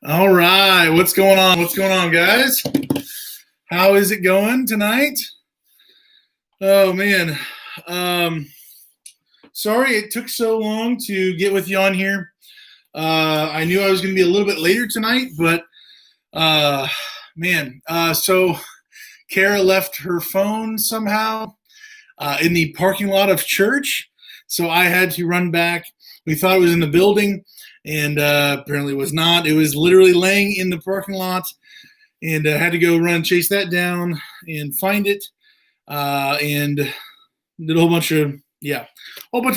All right, what's going on? What's going on, guys? How is it going tonight? Oh man, sorry it took so long to get with you on here. I knew I was going to be a little bit later tonight, but so Kara left her phone somehow in the parking lot of church, so I had to run back. We thought it was in the building, and apparently it was not. It was literally laying in the parking lot, and had to go run, chase that down, and find it, and did a whole bunch of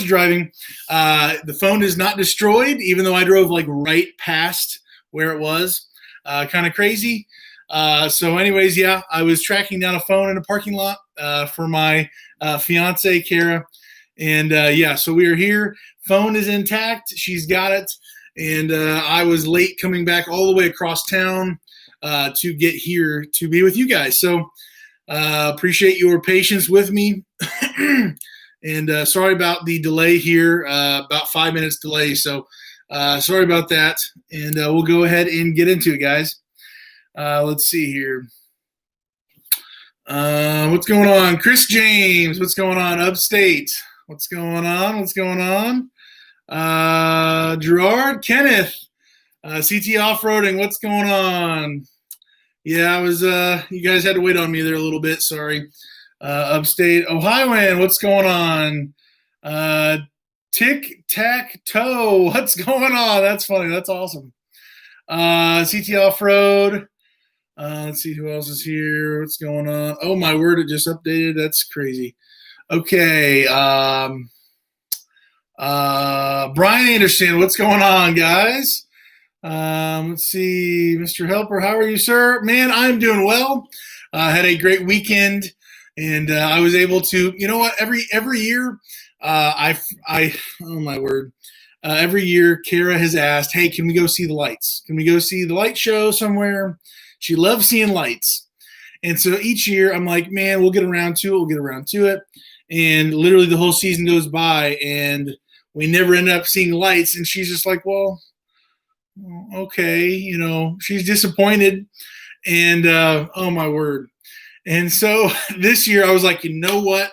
driving. The phone is not destroyed, even though I drove like right past where it was. Kind of crazy. So anyways, yeah, I was tracking down a phone in a parking lot for my fiance, Kara. And so we are here. Phone is intact. She's got it. And I was late coming back all the way across town to get here to be with you guys. So appreciate your patience with me. And sorry about the delay here, about 5 minutes delay. So sorry about that. And we'll go ahead and get into it, guys. Let's see here. What's going on? Chris James, what's going on? Upstate, what's going on? What's going on? Gerard, Kenneth, CT Off-Roading, what's going on? Yeah, I was, you guys had to wait on me there a little bit, sorry. Upstate, Ohioan, what's going on? Tic-Tac-Toe, what's going on? That's funny, that's awesome. CT Off-Road, let's see who else is here. What's going on? Oh, my word, it just updated. That's crazy. Okay. Brian Anderson, what's going on, guys? Let's see. Mr. Helper, how are you, sir? Man, I'm doing well. Had a great weekend, and I was able to, you know what, every year, oh, my word. Every year, Kara has asked, hey, can we go see the lights? Can we go see the light show somewhere? She loves seeing lights. And so each year I'm like, man, we'll get around to it. We'll get around to it. And literally the whole season goes by and we never end up seeing lights. And she's just like, well, okay. You know, she's disappointed. And oh, my word. And so this year I was like, you know what?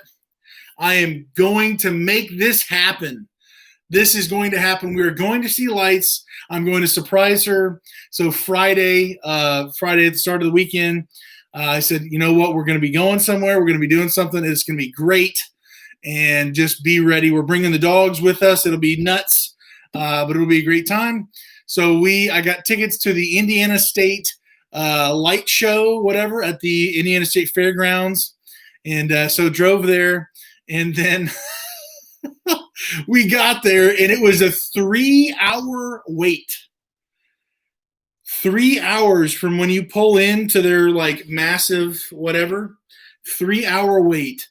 I am going to make this happen. This is going to happen. We are going to see lights. I'm going to surprise her. So Friday at the start of the weekend, I said, you know what? We're going to be going somewhere. We're going to be doing something. It's going to be great. And just be ready. We're bringing the dogs with us. It'll be nuts, but it'll be a great time. So I got tickets to the Indiana State light show, whatever, at the Indiana State Fairgrounds. And so drove there. And then we got there, and it was a 3-hour wait. 3 hours from when you pull into their like massive whatever, 3-hour wait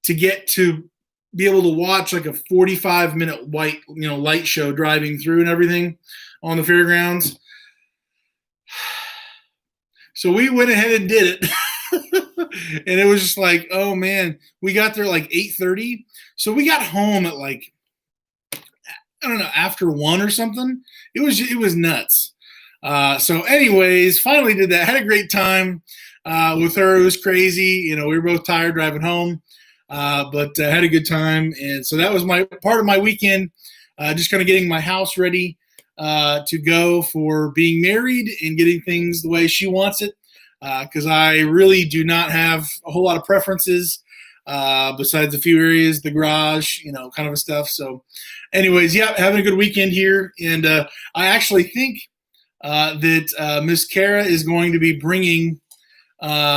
to get to be able to watch like a 45-minute light show driving through and everything on the fairgrounds. So we went ahead and did it. And it was just like, oh man, we got there like 8:30. So we got home at like, I don't know, after 1 or something. It was nuts. So anyways, finally did that. Had a great time with her. It was crazy. You know, we were both tired driving home, but had a good time. And so that was my part of my weekend, just kind of getting my house ready to go for being married and getting things the way she wants it. Because I really do not have a whole lot of preferences besides a few areas, the garage, kind of stuff. So anyways, yeah, having a good weekend here. And I actually think that Miss Kara is going to be bringing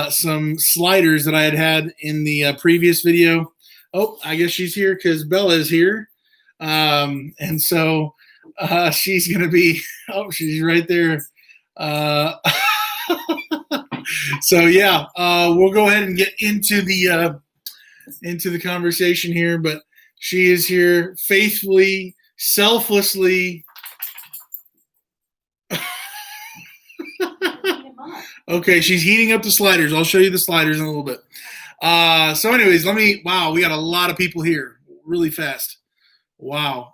some sliders that I had in the previous video. Oh, I guess she's here because Bella is here. And so she's going to be, oh, she's right there. So yeah, we'll go ahead and get into the conversation here, but she is here faithfully, selflessly. Okay, she's heating up the sliders. I'll show you the sliders in a little bit. So anyways, wow, we got a lot of people here really fast. Wow.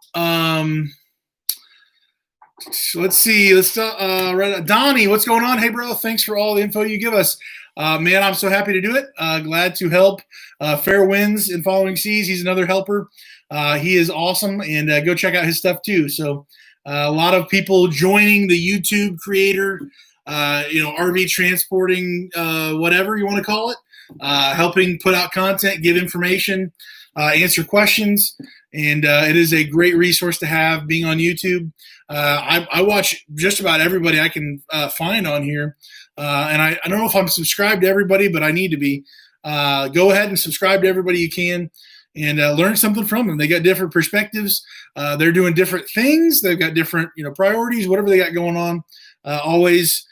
let's see. Let's Donnie, what's going on? Hey, bro, thanks for all the info you give us. Man, I'm so happy to do it. Glad to help. Fair winds in following seas. He's another helper. He is awesome, and go check out his stuff too. So a lot of people joining the YouTube creator, RV transporting, whatever you want to call it, helping put out content, give information, answer questions. And it is a great resource to have being on YouTube. I watch just about everybody I can find on here. And I don't know if I'm subscribed to everybody, but I need to be. Go ahead and subscribe to everybody you can and learn something from them. They got different perspectives. They're doing different things. They've got different priorities, whatever they got going on. Always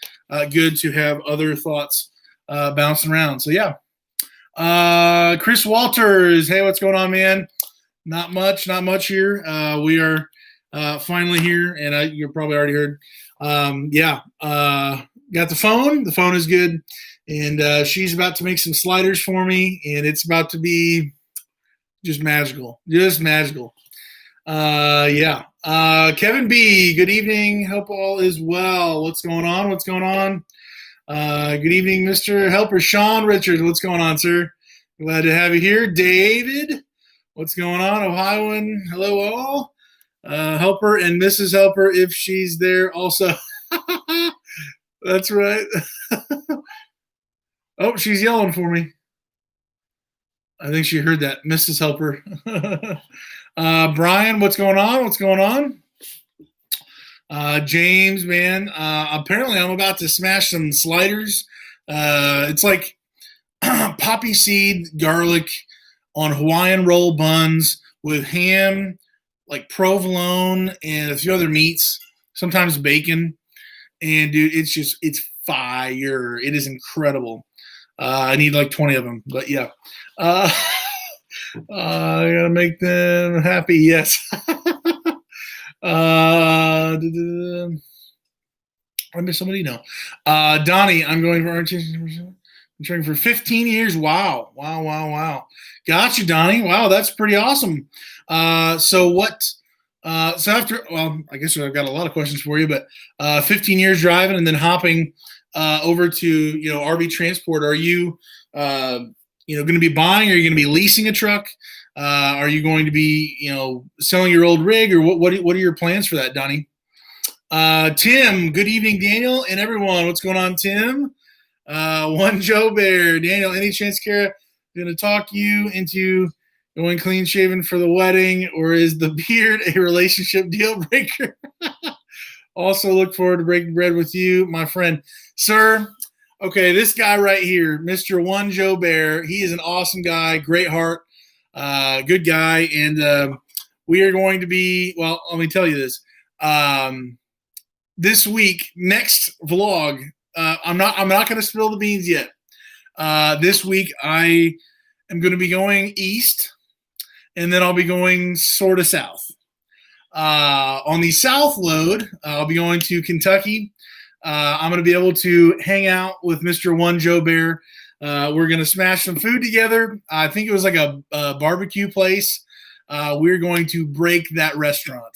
good to have other thoughts bouncing around. So, yeah. Chris Walters. Hey, what's going on, man? Not much here. We are finally here, and you probably already heard. Got the phone. The phone is good, and she's about to make some sliders for me, and it's about to be just magical. Kevin B., good evening. Hope all is well. What's going on? Good evening, Mr. Helper. Sean Richards, what's going on, sir? Glad to have you here. David, what's going on? Ohioan, hello all. Helper and Mrs. Helper, if she's there also. That's right. Oh, she's yelling for me. I think she heard that. Mrs. Helper. Brian, what's going on? James, man. Apparently I'm about to smash some sliders. It's like poppy seed garlic on Hawaiian roll buns with ham, like provolone, and a few other meats, sometimes bacon. And dude, it's fire. It is incredible. I need like 20 of them, but yeah. I gotta make them happy. Yes. I miss somebody. No. Donnie, I'm going for I'm training for 15 years. Wow. Gotcha, Donnie. Wow, that's pretty awesome. So after, I guess I've got a lot of questions for you, but 15 years driving and then hopping over to, RV transport. Are you, going to be buying? Are you going to be leasing a truck? Are you going to be, selling your old rig, or what are your plans for that, Donnie? Tim, good evening, Daniel and everyone. What's going on, Tim? One Joe Bear. Daniel, any chance Kara going to talk you into going clean shaven for the wedding, or is the beard a relationship deal breaker? Also look forward to breaking bread with you, my friend. Sir, okay, this guy right here, Mr. One Joe Bear, he is an awesome guy, great heart, good guy, and we are going to be, well, let me tell you this. This week, next vlog, I'm not going to spill the beans yet. This week, I am going to be going east, and then I'll be going sort of south. On the south load, I'll be going to Kentucky. I'm going to be able to hang out with Mr. One Joe Bear. We're going to smash some food together. I think it was like a barbecue place. We're going to break that restaurant.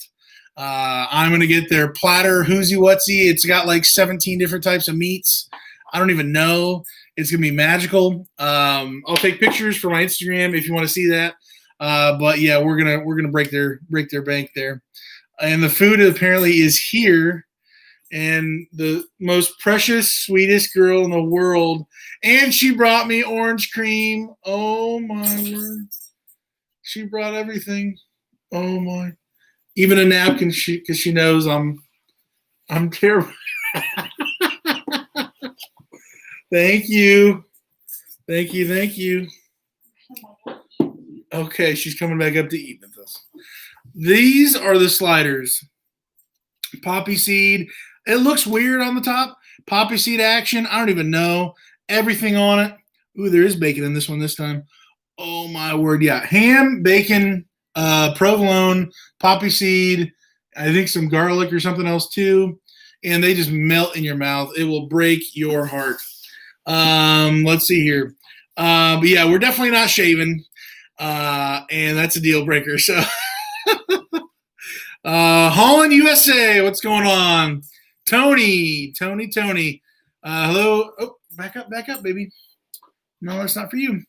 I'm going to get their platter whoozy whatsy. It's got like 17 different types of meats. I don't even know. It's going to be magical. I'll take pictures for my Instagram if you want to see that. But yeah, we're gonna break their bank there, and the food apparently is here, and the most precious, sweetest girl in the world, and she brought me orange cream. Oh my word, she brought everything. Oh my, even a napkin, because she knows I'm terrible. Thank you. Okay, she's coming back up to eat with us. These are the sliders. Poppy seed. It looks weird on the top. Poppy seed action. I don't even know. Everything on it. Ooh, there is bacon in this one this time. Oh, my word. Yeah. Ham, bacon, provolone, poppy seed. I think some garlic or something else too. And they just melt in your mouth. It will break your heart. Let's see here. But yeah, we're definitely not shaving. And that's a deal breaker. So Holland, USA. What's going on? Tony. Hello. Oh, back up, baby. No, that's not for you.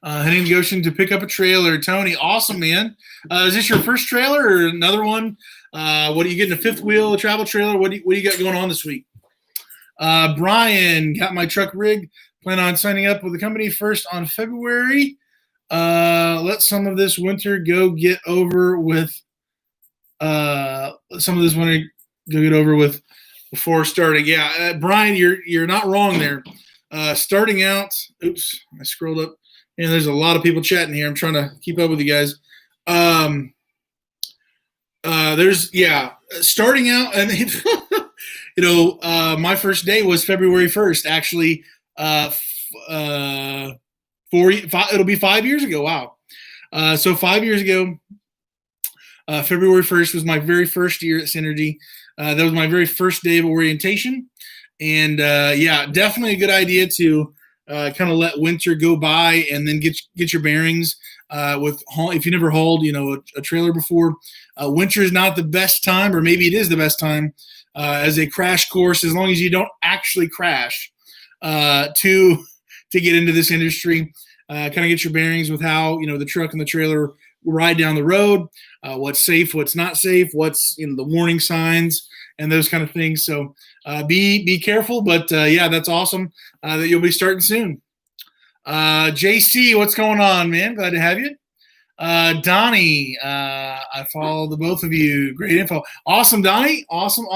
Heading to Goshen to pick up a trailer. Tony, awesome, man. Is this your first trailer or another one? What are you getting, a fifth wheel, a travel trailer? What do you got going on this week? Brian, got my truck rigged. Plan on signing up with the company first on February. Let some of this winter go get over with. Before starting. Yeah, Brian, you're not wrong there. Starting out. Oops, I scrolled up. And there's a lot of people chatting here. I'm trying to keep up with you guys. Starting out, and my first day was February 1st. Actually, it'll be 5 years ago. Wow. So 5 years ago, February 1st was my very first year at Synergy. That was my very first day of orientation. And definitely a good idea to kind of let winter go by and then get your bearings. If you never hauled, a trailer before, winter is not the best time, or maybe it is the best time as a crash course, as long as you don't actually crash, to get into this industry. Kind of get your bearings with how the truck and the trailer ride down the road, what's safe, what's not safe, what's the warning signs and those kind of things. So be careful, but that's awesome that you'll be starting soon. JC, what's going on, man? Glad to have you. Donnie, I follow the both of you. Great info. Awesome, Donnie. Awesome.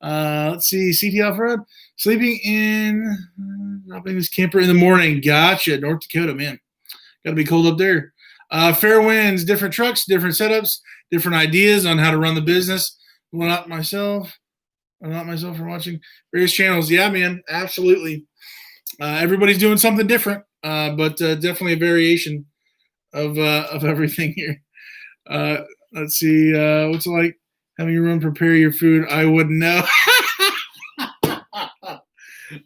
Let's see. CT Off-Road. Sleeping dropping this camper in the morning. Gotcha. North Dakota, man. Got to be cold up there. Fair winds, different trucks, different setups, different ideas on how to run the business. I'm not myself from watching various channels. Yeah, man, absolutely. Everybody's doing something different, but definitely a variation of everything here. Let's see. What's it like having your room prepare your food? I wouldn't know.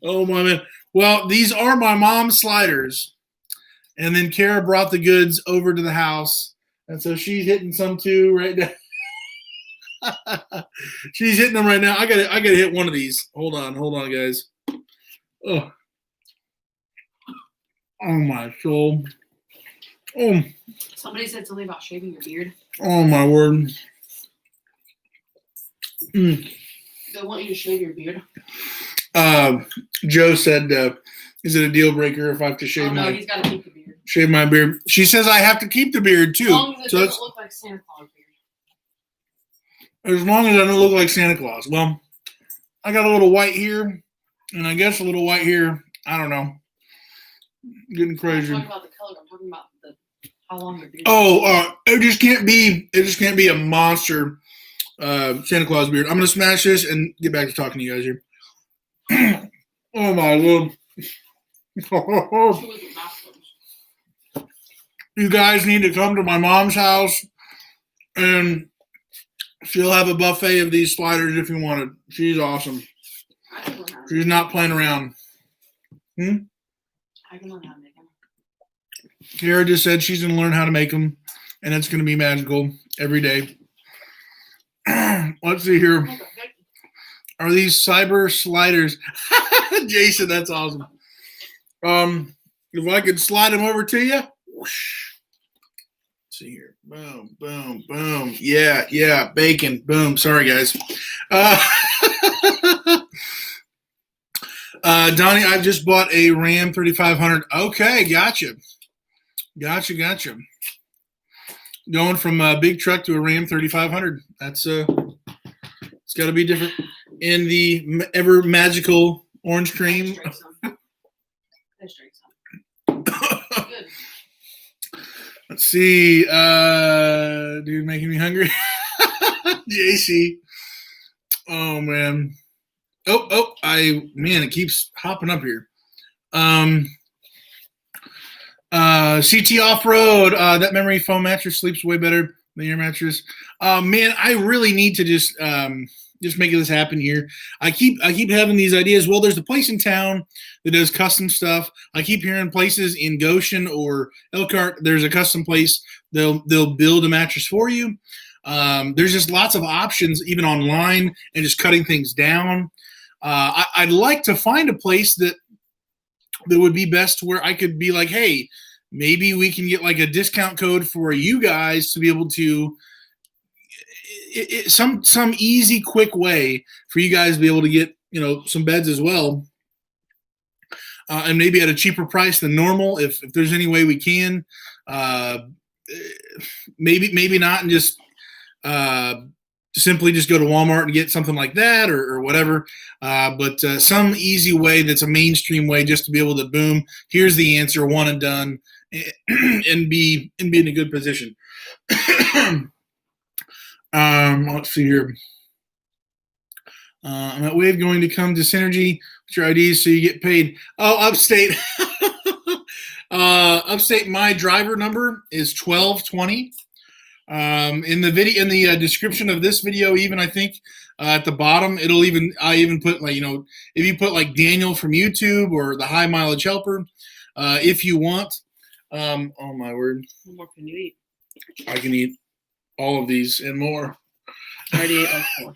Oh, my man. Well, these are my mom's sliders. And then Kara brought the goods over to the house. And so she's hitting some too right now. She's hitting them right now. I gotta hit one of these. Hold on, guys. Oh my soul. Oh. Somebody said something about shaving your beard. Oh my word. They want you to shave your beard. Joe said, "Is it a deal breaker if I have to shave he's got to keep the beard. Shave my beard?" She says I have to keep the beard too. As long as it doesn't look like Santa Claus beard. As long as I don't look like Santa Claus. Well, I got a little white here, and I guess a little white here. I don't know. Getting crazy. I'm not talking about the color. I'm talking about how long your beard. It just can't be a monster Santa Claus beard. I'm gonna smash this and get back to talking to you guys here. Oh my lord. You guys need to come to my mom's house, and she'll have a buffet of these sliders if you wanted. She's awesome. She's not playing around. I can learn how to make them. Kara just said she's going to learn how to make them, and it's going to be magical every day. Let's see here. Are these cyber sliders? Jason, that's awesome. If I could slide them over to you. Whoosh. Let's see here. Boom, boom, boom. Yeah. Bacon. Boom. Sorry, guys. Donnie, I've just bought a Ram 3500. Okay, gotcha. Going from a big truck to a Ram 3500. That's it's got to be different. In the ever magical orange cream. Good. Let's see. Dude, making me hungry. JC. Oh man. It keeps hopping up here. CT Off-Road, that memory foam mattress sleeps way better than your mattress. Man, I really need to just make this happen here. I keep having these ideas. Well, there's a place in town that does custom stuff. I keep hearing places in Goshen or Elkhart. There's a custom place. They'll build a mattress for you. There's just lots of options, even online, and just cutting things down. I'd like to find a place that would be best where I could be like, hey, maybe we can get like a discount code for you guys to be able to some easy, quick way for you guys to be able to get some beds as well, and maybe at a cheaper price than normal if there's any way we can. Maybe not, and just simply just go to Walmart and get something like that or whatever. But some easy way that's a mainstream way just to be able to boom, here's the answer, one and done, and be in a good position. Let's see here. I'm at Wave going to come to Synergy with your IDs so you get paid. Oh, Upstate. Upstate, my driver number is 1220. In the video, in the description of this video, even I think at the bottom, I even put like, if you put like Daniel from YouTube or the High Mileage Helper, if you want. Oh my word. What more can you eat? I can eat all of these and more. I already ate like 4.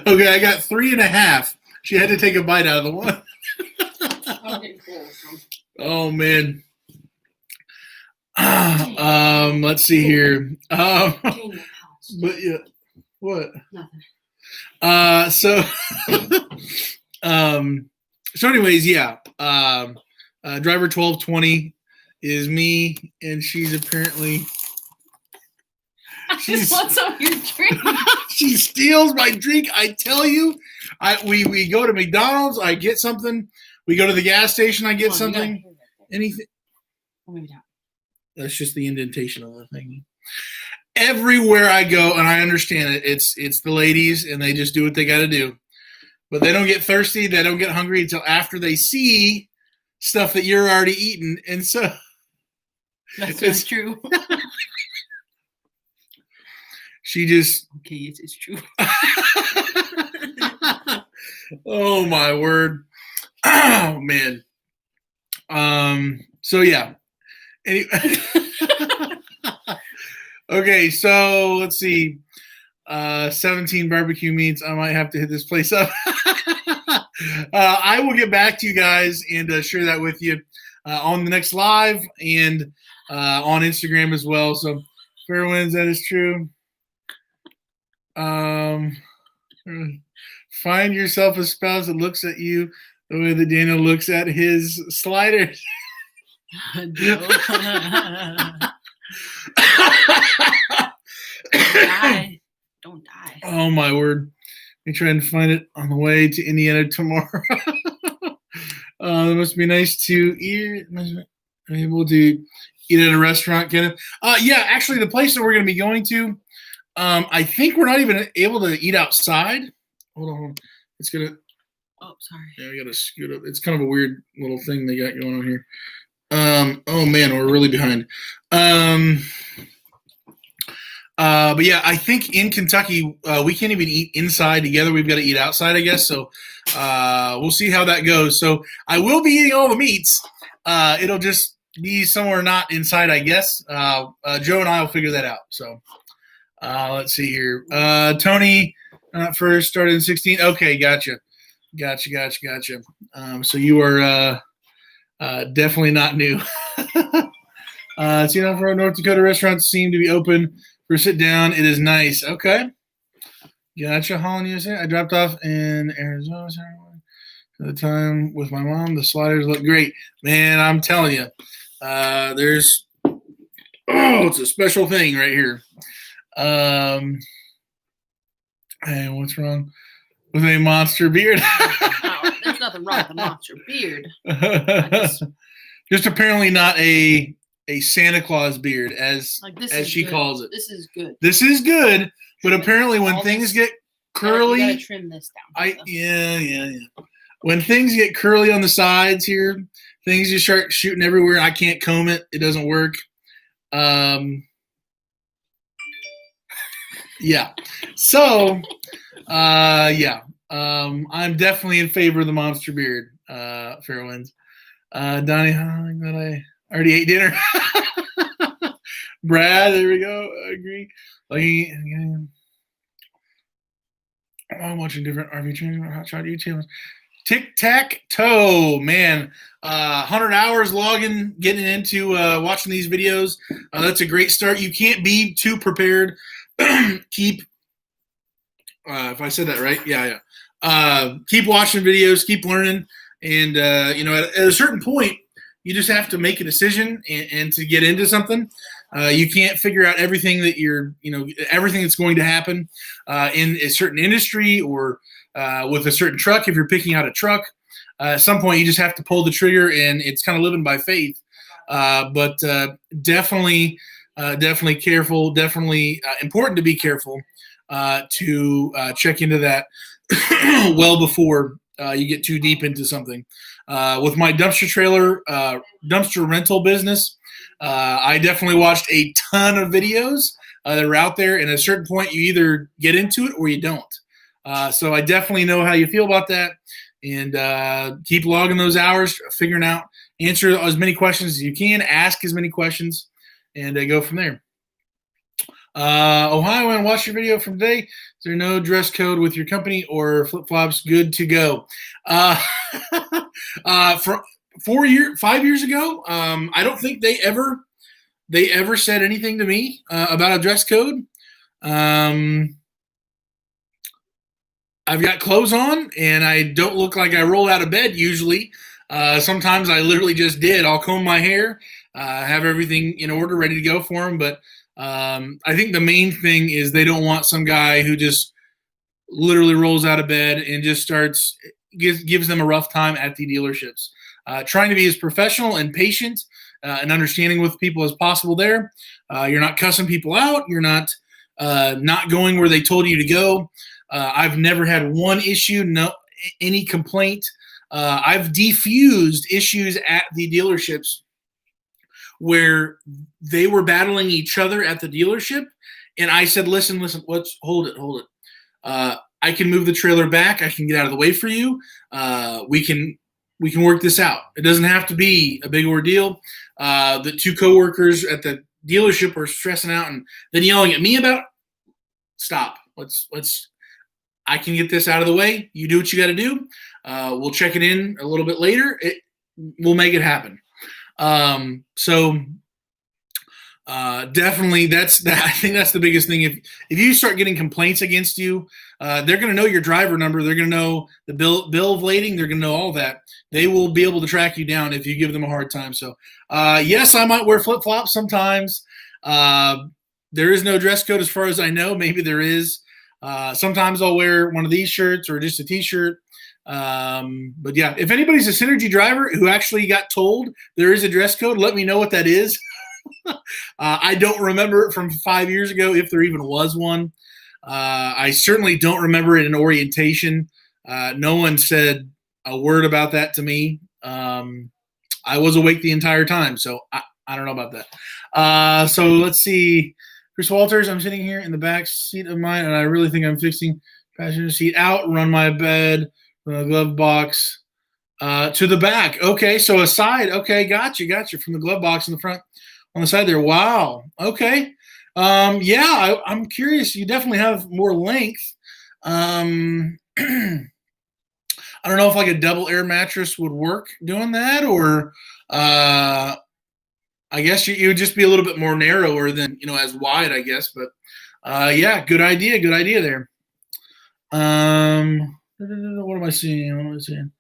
Okay, I got 3.5. She had to take a bite out of the one. I'm getting full. So. Oh man. Let's see here. But yeah, what? Nothing. So anyways, yeah. Driver 1220 is me, and she's apparently. I just want some of your drink. She steals my drink. I tell you, we go to McDonald's. I get something. We go to the gas station. I get something. Anything. Oh, maybe not. That's just the indentation of the thing. Everywhere I go, and I understand it. It's the ladies, and they just do what they got to do. But they don't get thirsty. They don't get hungry until after they see stuff that you're already eating, and so that's true. She just okay, it's true. Oh my word! Oh man. So yeah. Okay, so let's see. 17 barbecue meats. I might have to hit this place up. I will get back to you guys and share that with you on the next live and on Instagram as well. So fair winds, that is true. Find yourself a spouse that looks at you the way that Daniel looks at his sliders. Don't die. Oh my word. Let me try and find it on the way to Indiana tomorrow. It must be nice to eat. Able to eat at a restaurant, Kenneth. Yeah, actually the place that we're going to be going to, I think we're not even able to eat outside. Hold on. It's going to. Oh, sorry. Yeah, we got to scoot up. It's kind of a weird little thing they got going on here. Oh man, we're really behind. But yeah, I think in Kentucky, we can't even eat inside together. We've got to eat outside, I guess. So we'll see how that goes. So I will be eating all the meats. It'll just be somewhere not inside, I guess. Joe and I will figure that out. So let's see here. Tony first started in 16. Okay, gotcha. So you are definitely not new. For North Dakota restaurants seem to be open for sit down. It is nice. Okay. Gotcha. Holland, USA. I dropped off in Arizona at the time with my mom. The sliders look great. Man, I'm telling you. It's a special thing right here. Hey, what's wrong with a monster beard? There's nothing wrong with a monster beard. Just apparently not a Santa Claus beard, as she calls it. This is good. This is good, but apparently when things get curly, you gotta trim this down. Yeah. When things get curly on the sides here, things just start shooting everywhere. I can't comb it; it doesn't work. Yeah. So, I'm definitely in favor of the monster beard, Fairwinds. Donnie, I'm glad I already ate dinner. Brad, there we go. I agree. I'm watching different RV training on Hot Shot YouTube. Tic-tac-toe, man. 100 hours logging, getting into watching these videos. That's a great start. You can't be too prepared. Keep, if I said that right, yeah. Keep watching videos, keep learning, and at a certain point, you just have to make a decision and to get into something. You can't figure out everything that everything that's going to happen in a certain industry or with a certain truck. If you're picking out a truck, at some point you just have to pull the trigger, and it's kind of living by faith. But definitely careful. Definitely important to be careful to check into that well before you get too deep into something. With my dumpster rental business, I definitely watched a ton of videos that are out there, and at a certain point, you either get into it or you don't. So I definitely know how you feel about that, and keep logging those hours, figuring out, answer as many questions as you can, ask as many questions, and go from there. Ohio, and watch your video from today. Is there no dress code with your company or flip-flops good to go? For 5 years ago, I don't think they ever said anything to me about a dress code. I've got clothes on, and I don't look like I roll out of bed usually. Sometimes I literally just did. I'll comb my hair, have everything in order, ready to go for them. But I think the main thing is they don't want some guy who just literally rolls out of bed and just gives them a rough time at the dealerships. Trying to be as professional and patient and understanding with people as possible there. You're not cussing people out. You're not going where they told you to go. I've never had one issue, any complaint. I've defused issues at the dealerships where they were battling each other at the dealership, and I said, listen, let's hold it. I can move the trailer back. I can get out of the way for you. We can work this out. It doesn't have to be a big ordeal. The two coworkers at the dealership were stressing out and then yelling at me about it. Stop. I can get this out of the way. You do what you got to do. We'll check it in a little bit later. We'll make it happen. Definitely I think that's the biggest thing. If you start getting complaints against you, they're going to know your driver number. They're going to know the bill of lading. They're going to know all that. They will be able to track you down if you give them a hard time. So, yes, I might wear flip-flops sometimes. There is no dress code as far as I know. Maybe there is. Sometimes I'll wear one of these shirts or just a t-shirt. But yeah, if anybody's a Synergy driver who actually got told there is a dress code, let me know what that is. I don't remember it from 5 years ago, if there even was one. I certainly don't remember it in orientation. No one said a word about that to me. I was awake the entire time, so I don't know about that. So let's see. Chris Walters, I'm sitting here in the back seat of mine, and I really think I'm fixing passenger seat out, run my bed from the glove box to the back. Okay, so a side. Okay, gotcha. From the glove box in the front on the side there. Wow. Okay. Yeah, I'm curious. You definitely have more length. I don't know if like a double air mattress would work doing that, or I guess you would just be a little bit more narrower than, as wide, I guess. But yeah, good idea there. What am I seeing?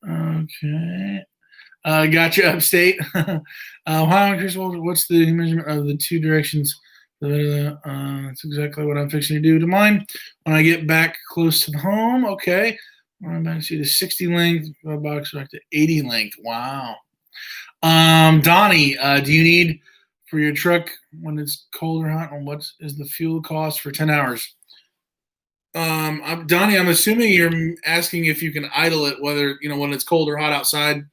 Okay. Gotcha, upstate. Hi, Chris Walter. What's the measurement of the two directions? That's exactly what I'm fixing to do to mine when I get back close to the home. Okay. I'm back to the 60 length, box back to 80 length. Wow. Donnie, do you need for your truck when it's cold or hot? And what is the fuel cost for 10 hours? Donnie, I'm assuming you're asking if you can idle it, whether, when it's cold or hot outside.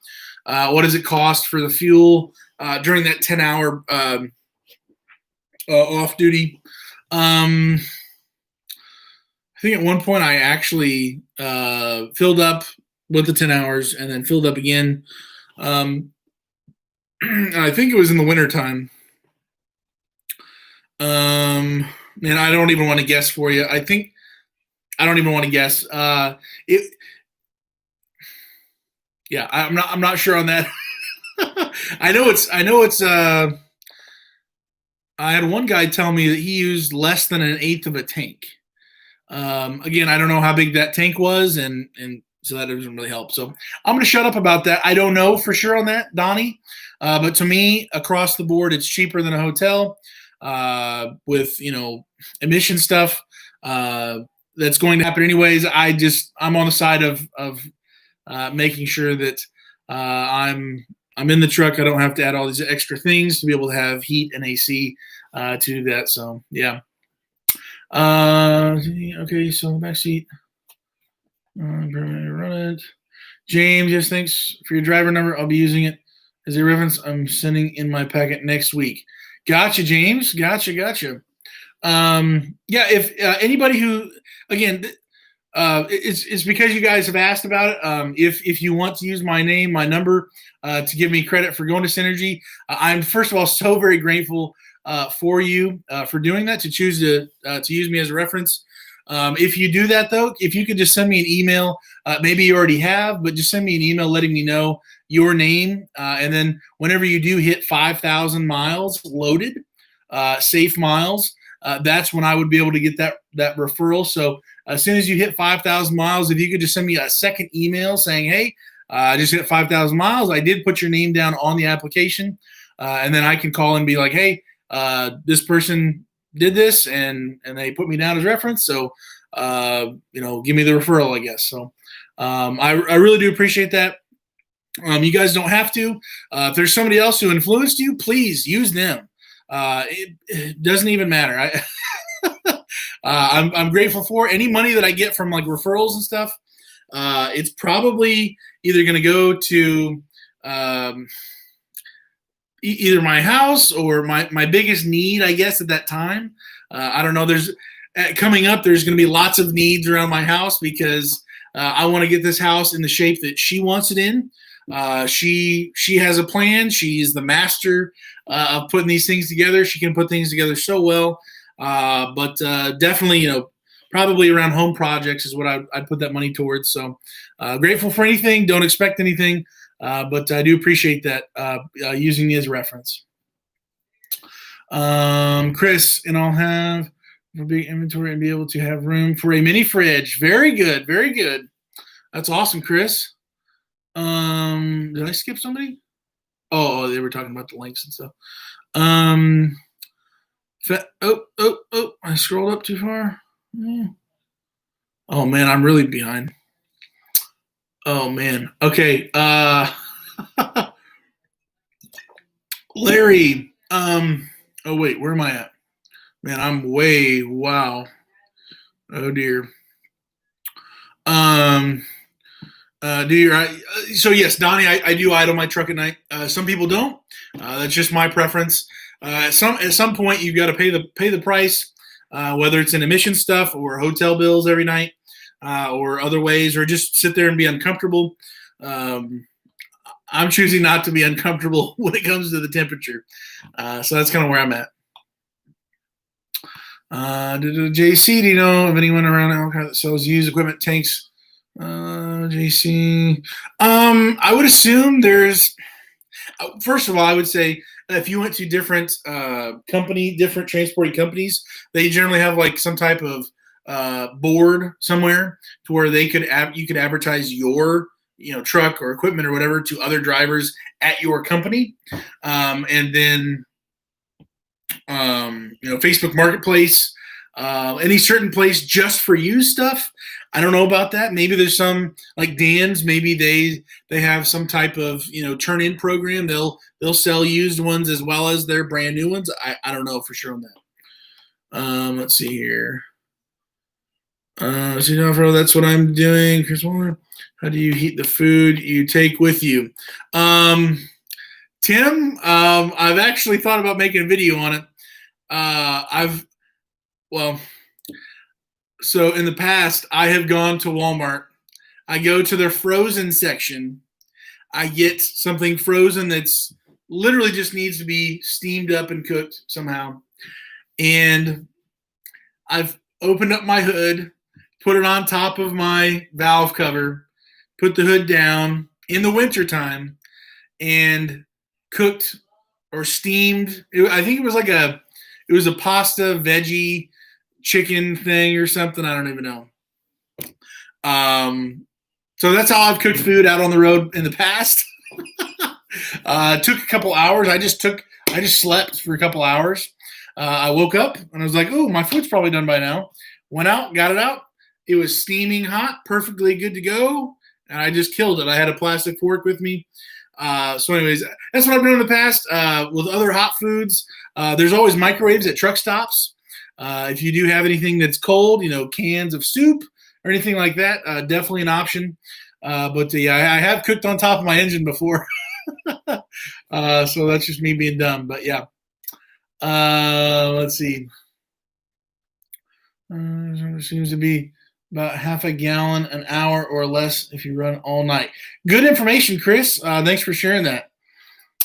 What does it cost for the fuel during that 10-hour off duty? I think at one point I actually filled up with the 10 hours and then filled up again. I think it was in the wintertime. Man, I don't even want to guess for you. I don't even want to guess. It. Yeah, I'm not. I'm not sure on that. I know it's. I know it's. I had one guy tell me that he used less than an eighth of a tank. Again, I don't know how big that tank was, and so that doesn't really help. So I'm going to shut up about that. I don't know for sure on that, Donnie. But to me, across the board, it's cheaper than a hotel with emission stuff. That's going to happen anyways. I'm on the side of making sure that I'm in the truck. I don't have to add all these extra things to be able to have heat and AC to do that. So yeah. Okay, so back seat. Run it. James, yes, thanks for your driver number. I'll be using it as a reference. I'm sending in my packet next week. Gotcha, James. Gotcha. Yeah, if anybody who, again, it's because you guys have asked about it. If you want to use my name, my number, to give me credit for going to Synergy, I'm first of all so very grateful for you for doing that, to choose to use me as a reference. If you do that, though, if you could just send me an email, maybe you already have, but just send me an email letting me know your name. And then whenever you do hit 5,000 miles loaded, safe miles, that's when I would be able to get that referral. So as soon as you hit 5,000 miles, if you could just send me a second email saying, hey, I just hit 5,000 miles. I did put your name down on the application. And then I can call and be like, hey, this person did this and they put me down as reference. So, give me the referral, I guess. So I really do appreciate that. You guys don't have to. If there's somebody else who influenced you, please use them. It doesn't even matter. I'm grateful for any money that I get from like referrals and stuff. It's probably either going to go to either my house or my biggest need, I guess, at that time. I don't know. Coming up, there's going to be lots of needs around my house because I want to get this house in the shape that she wants it in. She has a plan. She's the master of putting these things together. She can put things together so well. But definitely, probably around home projects is what I'd put that money towards. So grateful for anything. Don't expect anything. But I do appreciate that using me as a reference. Chris, and I'll have a big inventory and be able to have room for a mini fridge. Very good. Very good. That's awesome, Chris. Did I skip somebody? Oh, they were talking about the links and stuff. I scrolled up too far. Oh man, I'm really behind. Oh man. Okay. Larry. Oh wait, where am I at? Man, I'm wow. Oh dear. So yes, Donnie, I do idle my truck at night. Some people don't. That's just my preference. At some point, you've got to pay the price, whether it's in emission stuff or hotel bills every night, or other ways, or just sit there and be uncomfortable. I'm choosing not to be uncomfortable when it comes to the temperature. So that's kind of where I'm at. JC, do you know of anyone around Albuquerque that sells used equipment tanks? JC, I would assume there's. First of all, I would say if you went to different different transporting companies, they generally have like some type of board somewhere to where you could advertise your truck or equipment or whatever to other drivers at your company, and then Facebook Marketplace, any certain place just for used stuff. I don't know about that. Maybe there's some like Dan's. Maybe they have some type of turn-in program. They'll sell used ones as well as their brand new ones. I don't know for sure on that. Let's see here. That's what I'm doing. Chris Waller, how do you heat the food you take with you? Tim, I've actually thought about making a video on it. So in the past, I have gone to Walmart. I go to their frozen section. I get something frozen that's literally just needs to be steamed up and cooked somehow. And I've opened up my hood, put it on top of my valve cover, put the hood down in the wintertime, and cooked or steamed. I think it was a pasta veggie chicken thing or something. I don't even know. So that's how I've cooked food out on the road in the past. It took a couple hours. I just slept for a couple hours. I woke up and I was like, oh, my food's probably done by now. Went out, got it out. It was steaming hot, perfectly good to go. And I just killed it. I had a plastic fork with me. So anyways, that's what I've done in the past with other hot foods. There's always microwaves at truck stops. If you do have anything that's cold, cans of soup or anything like that, definitely an option. But yeah, I have cooked on top of my engine before. So that's just me being dumb. But yeah. Let's see. Seems to be about half a gallon an hour or less if you run all night. Good information, Chris. Thanks for sharing that.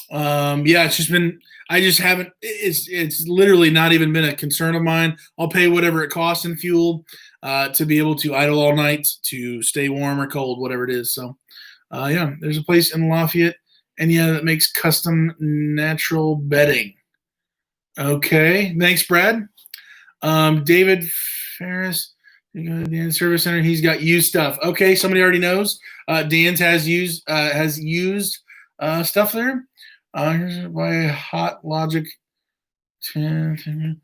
Yeah, it's just been, I just haven't, it's literally not even been a concern of mine. I'll pay whatever it costs in fuel to be able to idle all night, to stay warm or cold, whatever it is. So, yeah, there's a place in Lafayette, and yeah, that makes custom natural bedding. Okay, thanks, Brad. David Ferris, you go to Dan's Service Center. He's got used stuff. Okay, somebody already knows. Dan's has used stuff there. Here's by Hot Logic. And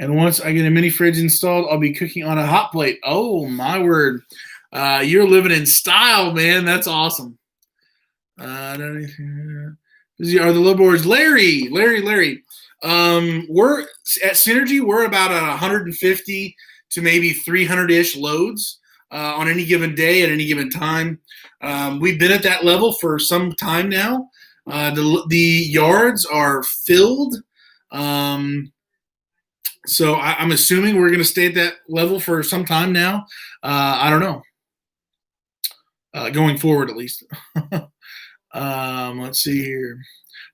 once I get a mini fridge installed, I'll be cooking on a hot plate. Oh my word! You're living in style, man. That's awesome. Are the low boards, Larry? We're at Synergy. We're about at 150 to maybe 300-ish loads on any given day at any given time. We've been at that level for some time now. The yards are filled. So I'm assuming we're going to stay at that level for some time now. I don't know. Going forward, at least. Let's see here.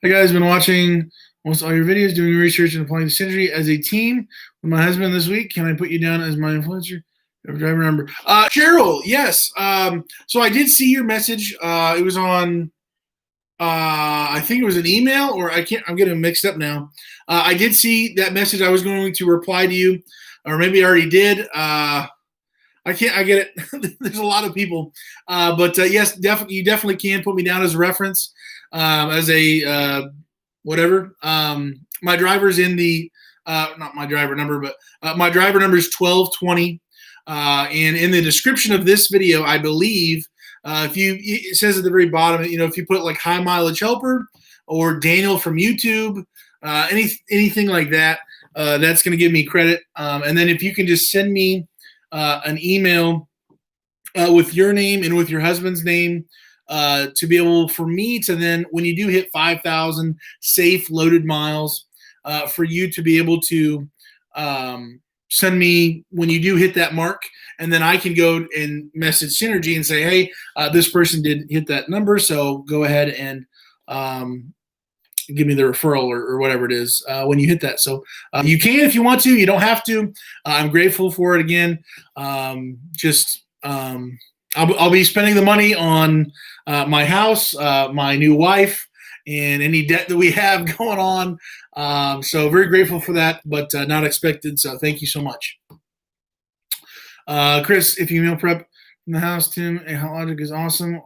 Hey guys, been watching almost all your videos, doing research and applying the Synergy as a team with my husband this week. Can I put you down as my influencer? Driver number. Cheryl, yes. So I did see your message. It was on, I think it was an email, or I'm getting mixed up now. I did see that message. I was going to reply to you, or maybe I already did. I get it. There's a lot of people. But yes, definitely, you definitely can put me down as a reference, as a whatever. My driver's in the, not my driver number, but my driver number is 1220. And in the description of this video, I believe, it says at the very bottom, if you put like HighMileageHelper or Daniel from YouTube, anything like that, that's going to give me credit. And then if you can just send me an email with your name and with your husband's name, to be able for me to then, when you do hit 5,000 safe loaded miles, for you to be able to send me when you do hit that mark, and then I can go and message Synergy and say, hey, this person did hit that number, so go ahead and give me the referral or whatever it is when you hit that. So you can if you want to. You don't have to. I'm grateful for it again. I'll be spending the money on my house, my new wife, and any debt that we have going on. So very grateful for that, but not expected. So thank you so much. Chris, if you meal prep from the house, Tim, a Hot Logic is awesome.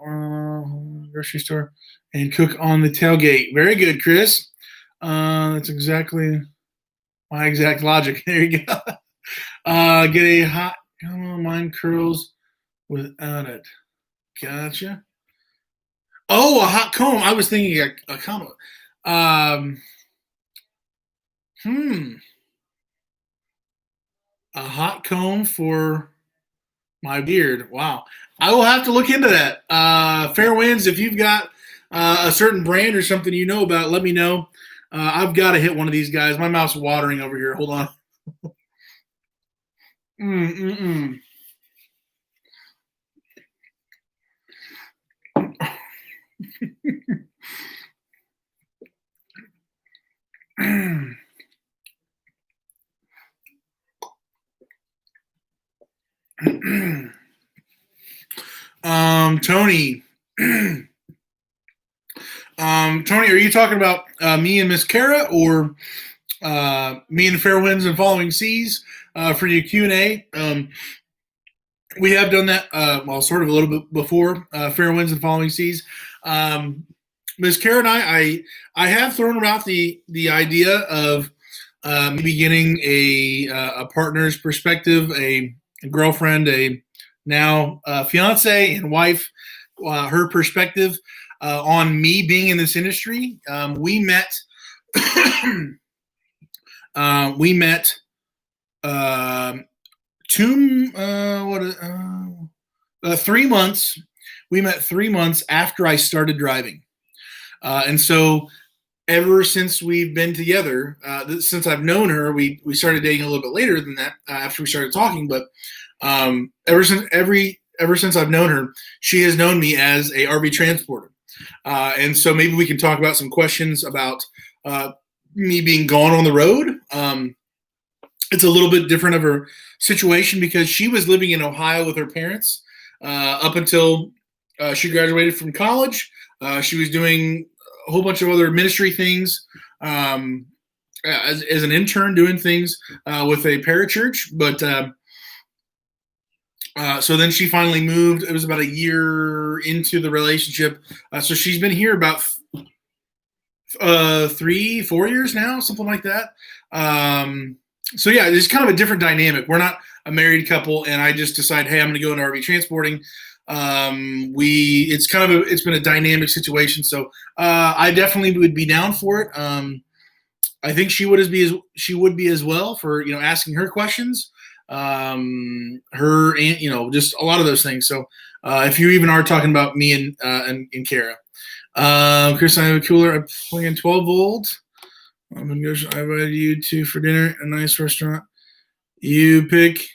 Grocery store and cook on the tailgate. Very good, Chris. That's exactly my exact logic. There you go. Get a hot, mine curls without it. Gotcha. Oh, a hot comb. I was thinking a combo. A hot comb for my beard. Wow. I will have to look into that. Fair winds, if you've got a certain brand or something you know about, let me know. I've got to hit one of these guys. My mouth's watering over here. Hold on. Tony. Tony, are you talking about me and Miss Kara, or me and Fair Winds and Following Seas for your Q&A? We have done that, well, sort of a little bit before Fair Winds and Following Seas. Ms. Kara and I have thrown about the idea of maybe getting a partner's perspective, a girlfriend, a now fiance and wife, her perspective on me being in this industry. We met. We met 3 months. We met 3 months after I started driving, and so ever since we've been together, since I've known her, we started dating a little bit later than that after we started talking. But ever since I've known her, she has known me as a RV transporter, and so maybe we can talk about some questions about me being gone on the road. It's a little bit different of her situation because she was living in Ohio with her parents up until she graduated from college. She was doing a whole bunch of other ministry things as an intern, doing things with a parachurch. But so then she finally moved. It was about a year into the relationship. So she's been here about 3-4 years now, something like that. So yeah, it's kind of a different dynamic. We're not a married couple, and I just decide, hey, I'm going to go into RV transporting. It's been a dynamic situation. So I definitely would be down for it. I think she would be as well for asking her questions. Her and just a lot of those things. So if you even are talking about me and Kara. Chris, I have a cooler. I plug in 12 volt. I invited you to for dinner, a nice restaurant. You pick.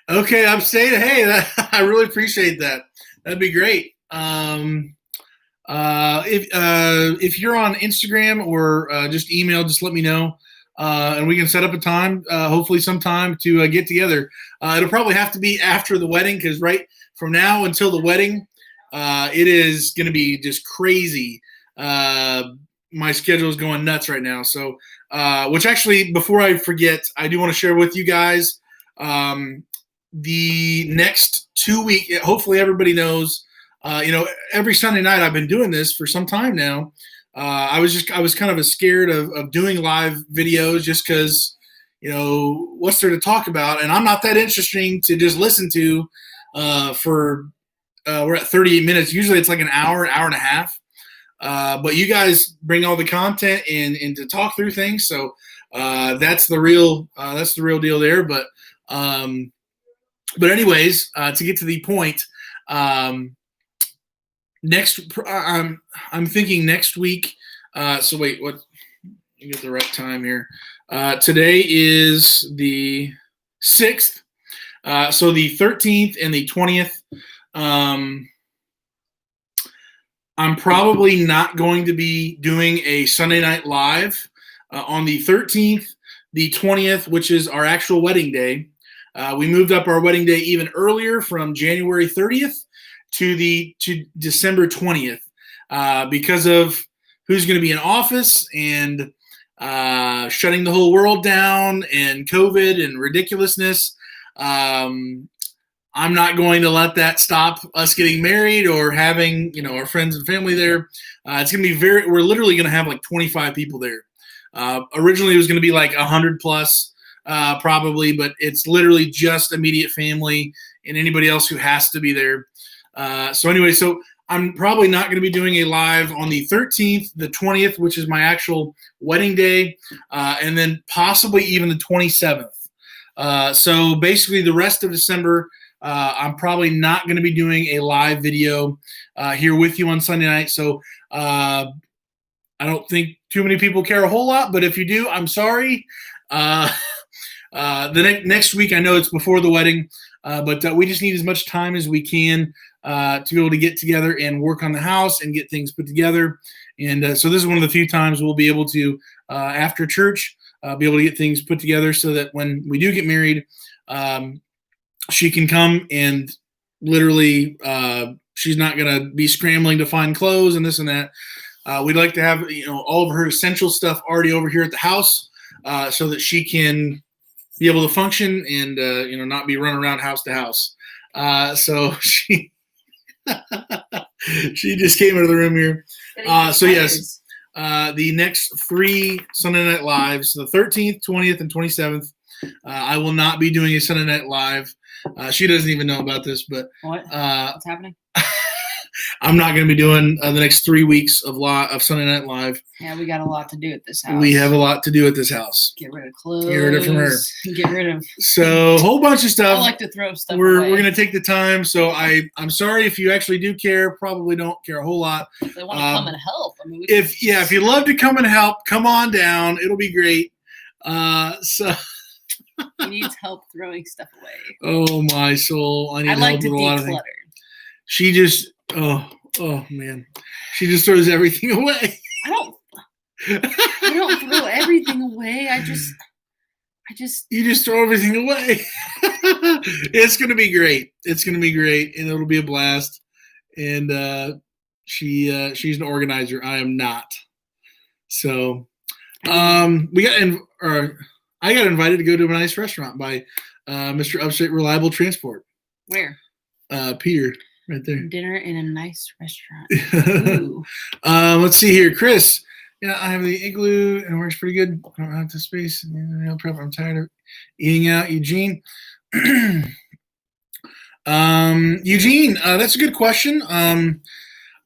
Okay, upstate. Hey, I really appreciate that. That'd be great. If you're on Instagram or just email, just let me know, and we can set up a time. Hopefully, sometime to get together. It'll probably have to be after the wedding because right from now until the wedding, it is going to be just crazy. My schedule is going nuts right now. So, which actually, before I forget, I do want to share with you guys the next 2 weeks. Hopefully, everybody knows. Every Sunday night I've been doing this for some time now. I was kind of scared of doing live videos just because, what's there to talk about? And I'm not that interesting to just listen to for. We're at 38 minutes. Usually it's like an hour and a half. But you guys bring all the content and to talk through things. So that's the real deal there. But anyways, to get to the point, I'm thinking next week. So wait, what? You get the right time here. Today is the 6th. So the 13th and the 20th. I'm probably not going to be doing a Sunday night live on the 13th, the 20th, which is our actual wedding day. We moved up our wedding day even earlier from January 30th to December 20th because of who's going to be in office and shutting the whole world down and COVID and ridiculousness. I'm not going to let that stop us getting married or having, our friends and family there. It's going to be we're literally going to have like 25 people there. Originally it was going to be like 100 plus, probably, but it's literally just immediate family and anybody else who has to be there. So anyway, so I'm probably not going to be doing a live on the 13th, the 20th, which is my actual wedding day, and then possibly even the 27th. So basically the rest of December, I'm probably not going to be doing a live video here with you on Sunday night. So I don't think too many people care a whole lot, but if you do, I'm sorry. The next week, I know it's before the wedding, but we just need as much time as we can to be able to get together and work on the house and get things put together. And so this is one of the few times we'll be able to, after church, be able to get things put together so that when we do get married, she can come and literally she's not going to be scrambling to find clothes and this and that. We'd like to have all of her essential stuff already over here at the house so that she can be able to function and not be running around house to house. So she she just came into the room here. So yes, the next 3 Sunday Night Lives, the 13th, 20th, and 27th, I will not be doing a Sunday Night Live. She doesn't even know about this, but what? What's happening? I'm not going to be doing the next 3 weeks of Sunday Night Live. Yeah, we got a lot to do at this house. We have a lot to do at this house. Get rid of clothes. Get rid of from her. Get rid of. So a whole bunch of stuff. I like to throw stuff We're away. going to take the time. So I'm sorry if you actually do care. Probably don't care a whole lot. If they want to come and help. I mean, if you'd love to come and help, come on down. It'll be great. So. He needs help throwing stuff away. Oh my soul! I need help like to with a lot of things. declutter. She just oh man, she just throws everything away. I don't throw everything away. I just you just throw everything away. It's gonna be great. It's gonna be great, and it'll be a blast. And she's an organizer. I am not. So I got invited to go to a nice restaurant by Mr. Upstate Reliable Transport. Where? Peter, right there. Dinner in a nice restaurant. Ooh. Let's see here, Chris. Yeah, I have the igloo and it works pretty good. I don't have the space. I'm tired of eating out. Eugene. Eugene, that's a good question.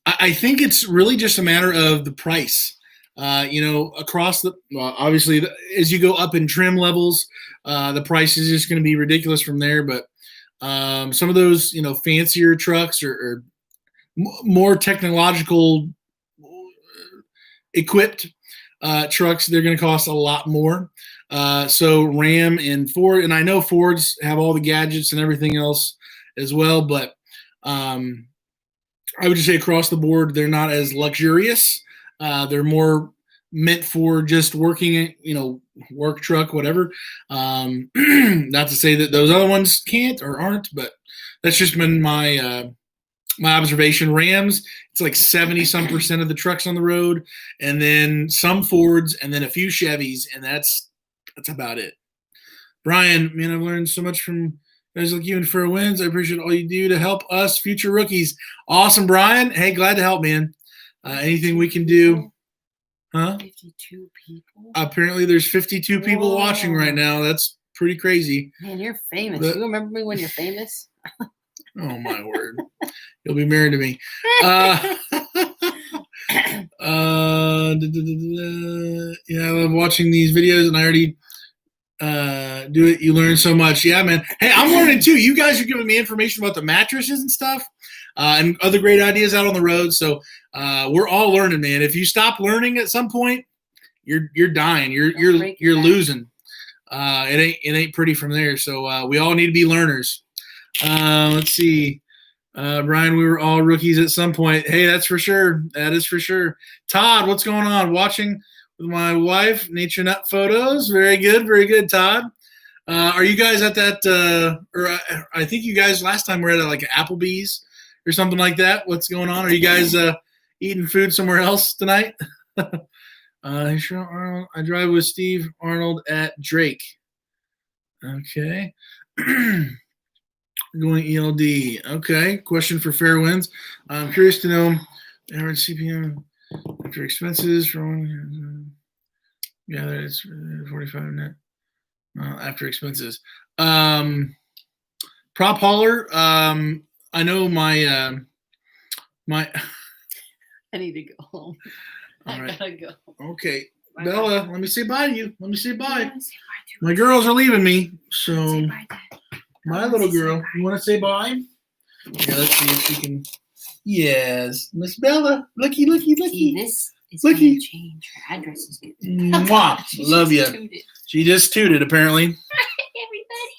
I think it's really just a matter of the price. Across obviously, as you go up in trim levels, the price is just going to be ridiculous from there. But some of those, fancier trucks or more technological equipped trucks, they're going to cost a lot more. So Ram and Ford, and I know Fords have all the gadgets and everything else as well, but I would just say across the board, they're not as luxurious. They're more meant for just working, work truck, whatever. Not to say that those other ones can't or aren't, but that's just been my my observation. Rams, it's like 70% of the trucks on the road, and then some Fords, and then a few Chevys, and that's about it. Brian, man, I've learned so much from guys like you and Fair Winds. I appreciate all you do to help us future rookies. Awesome, Brian. Hey, glad to help, man. Anything we can do. Huh? 52 people? Apparently there's 52 people Whoa. Watching right now. That's pretty crazy. Man, you're famous. You remember me when you're famous? Oh, my word. You'll be married to me. Yeah, I love watching these videos, and I already do it. You learn so much. Yeah, man. Hey, I'm learning too. You guys are giving me information about the mattresses and stuff. And other great ideas out on the road. So we're all learning, man. If you stop learning at some point, you're dying. You're losing. It ain't pretty from there. So we all need to be learners. Let's see. Brian, we were all rookies at some point. Hey, that's for sure. That is for sure. Todd, what's going on? Watching with my wife, Nature Nut Photos. Very good, Todd. Are you guys at that? Or I think you guys last time were at like Applebee's or something like that. What's going on? Are you guys eating food somewhere else tonight? I drive with Steve Arnold at Drake. Okay. Going ELD. Okay. Question for Fair Winds. I'm curious to know average CPM after expenses from yeah, it's 45 net after expenses. Prop hauler. I know my I need to go home. All right. I gotta go. Okay. Bye. Bella, let me say bye to you. Let me say bye. Say bye to My girls are leaving me. So say bye, Dad. my little girl. You want to say bye? Yeah, let's see if she can. Yes. Miss Bella. Looky. See, this is going to change. Her address is good. Mwah. Love you. Tooted. She just tooted, apparently.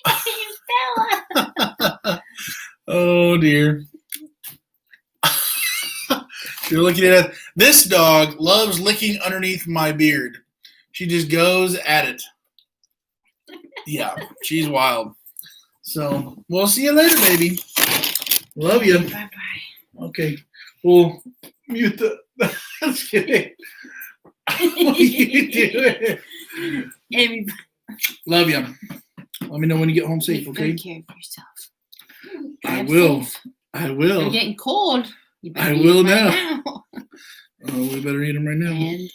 Everybody, Bella. Oh, dear. You're looking at it. This dog loves licking underneath my beard. She just goes at it. Yeah, she's wild. So we'll see you later, baby. Love you. Bye-bye. Okay. We'll mute the. Just kidding. What are you doing? Everybody. Love you. Let me know when you get home safe, okay? Take care of yourself. I Drive will. safe. I will. You're getting cold. You better I eat will right now. Oh, we better eat them right now. And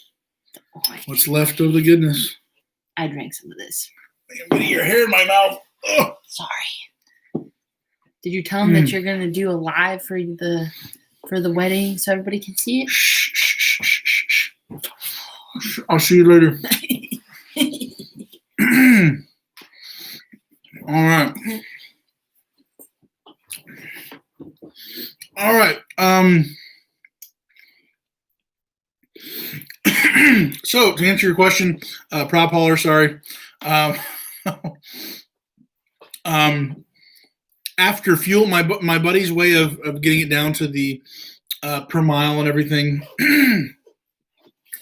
orange. What's left of the goodness? I drank some of this. I'm getting your hair in my mouth. Oh. Sorry. Did you tell them that you're gonna do a live for the wedding so everybody can see it? Shh, shh, shh, shh, shh. I'll see you later. All right. All right. So to answer your question, prop hauler, sorry. After fuel, my buddy's way of getting it down to the per mile and everything,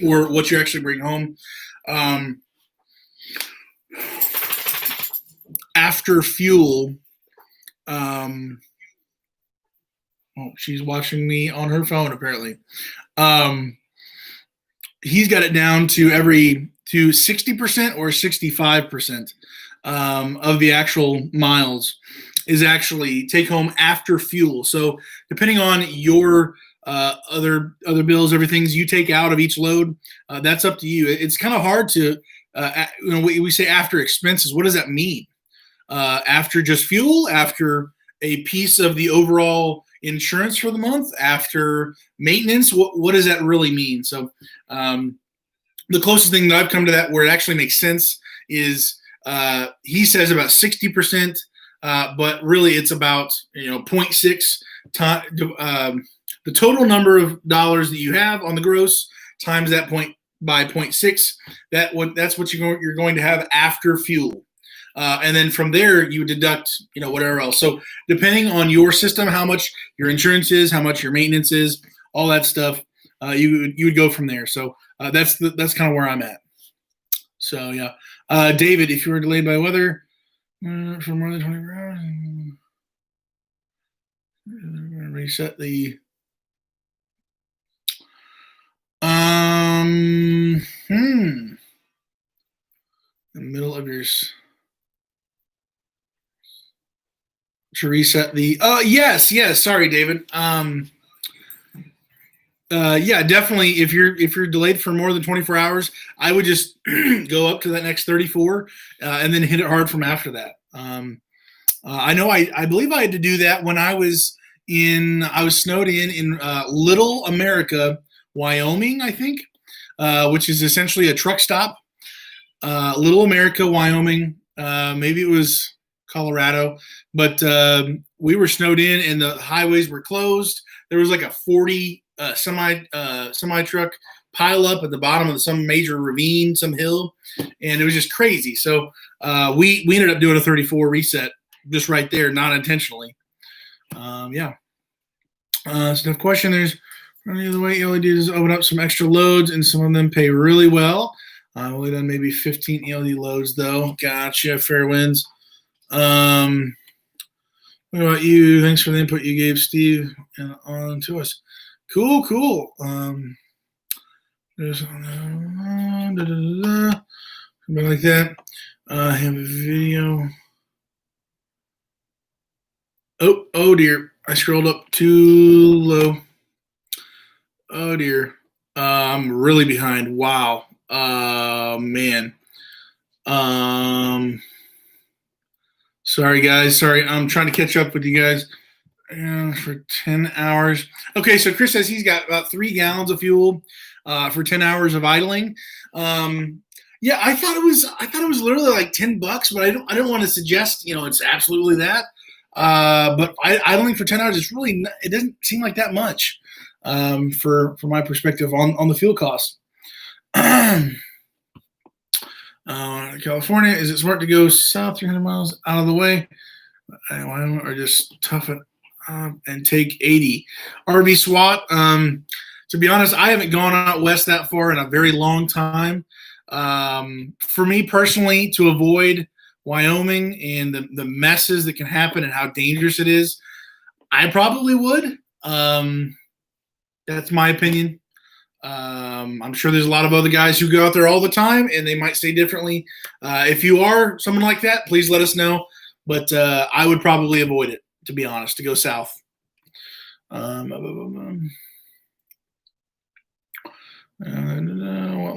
or what you actually bring home. After fuel, she's watching me on her phone apparently. He's got it down to 60% or 65% of the actual miles is actually take home after fuel. So depending on your other bills, everything you take out of each load, that's up to you. It's kind of hard to, we say after expenses. What does that mean? After just fuel, after a piece of the overall insurance for the month, after maintenance, what does that really mean? So the closest thing that I've come to that where it actually makes sense is he says about 60%, but really it's about 0.6 the total number of dollars that you have on the gross times that point by 0.6. That's what you're going to have after fuel. And then from there, you deduct, whatever else. So depending on your system, how much your insurance is, how much your maintenance is, all that stuff, you would go from there. So that's kind of where I'm at. So yeah, David, if you were delayed by weather for more than 24 hours, reset the. The middle of yours. To reset the yes, sorry David. Yeah, definitely if you're delayed for more than 24 hours, I would just go up to that next 34 and then hit it hard from after that. I know I believe I had to do that when I was snowed in Little America, Wyoming, I think, which is essentially a truck stop. Little America, Wyoming, maybe it was Colorado, but we were snowed in and the highways were closed. There was like a 40 semi truck pile up at the bottom of some major ravine, some hill, and it was just crazy. So we ended up doing a 34 reset just right there, not intentionally. Yeah. So the question the way ELD is open up some extra loads, and some of them pay really well. I've only done maybe 15 ELD loads though. Gotcha. Fair winds. What about you? Thanks for the input you gave, Steve, and on to us. Cool. There's something like that. I have a video. Oh dear. I scrolled up too low. Oh dear. I'm really behind. Wow. Man. Sorry guys. Sorry. I'm trying to catch up with you guys for 10 hours. Okay. So Chris says he's got about 3 gallons of fuel for 10 hours of idling. Yeah, I thought it was literally like $10, but I don't want to suggest, it's absolutely that. But idling for 10 hours, it doesn't seem like that much for my perspective on the fuel cost. California, is it smart to go south 300 miles out of the way, or just tough it up and take 80? RV SWAT. to be honest, I haven't gone out west that far in a very long time. For me personally, to avoid Wyoming and the messes that can happen and how dangerous it is, I probably would. That's my opinion. I'm sure there's a lot of other guys who go out there all the time and they might say differently. If you are someone like that, please let us know. But I would probably avoid it, to be honest, to go south. What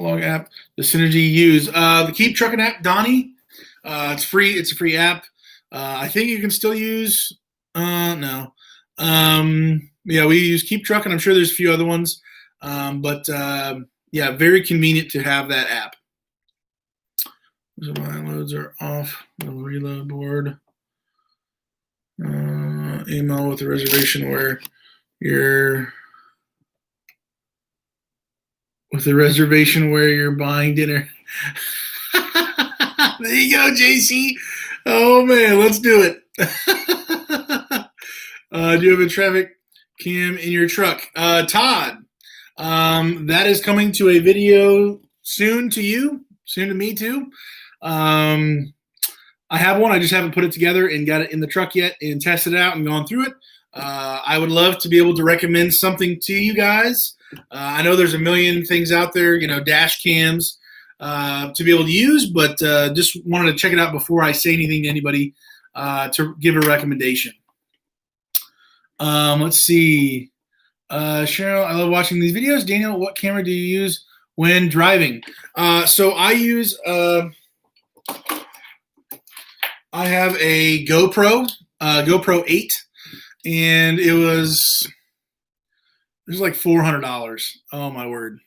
log app does Synergy use? The Keep Trucking app, Donnie. It's free. It's a free app. I think you can still use. No. Yeah, we use Keep Trucking. I'm sure there's a few other ones, but yeah, very convenient to have that app. So my loads are off the reload board. Email with a reservation where you're buying dinner. There you go, JC. Oh man, let's do it. Do you have a traffic cam in your truck? Todd, that is coming to a video soon to you, soon to me too. I have one. I just haven't put it together and got it in the truck yet and tested it out and gone through it. I would love to be able to recommend something to you guys. I know there's a million things out there, dash cams to be able to use, but just wanted to check it out before I say anything to anybody to give a recommendation. Let's see. Cheryl, I love watching these videos. Daniel, what camera do you use when driving? So I use I have a GoPro 8, and it was like $400. Oh my word.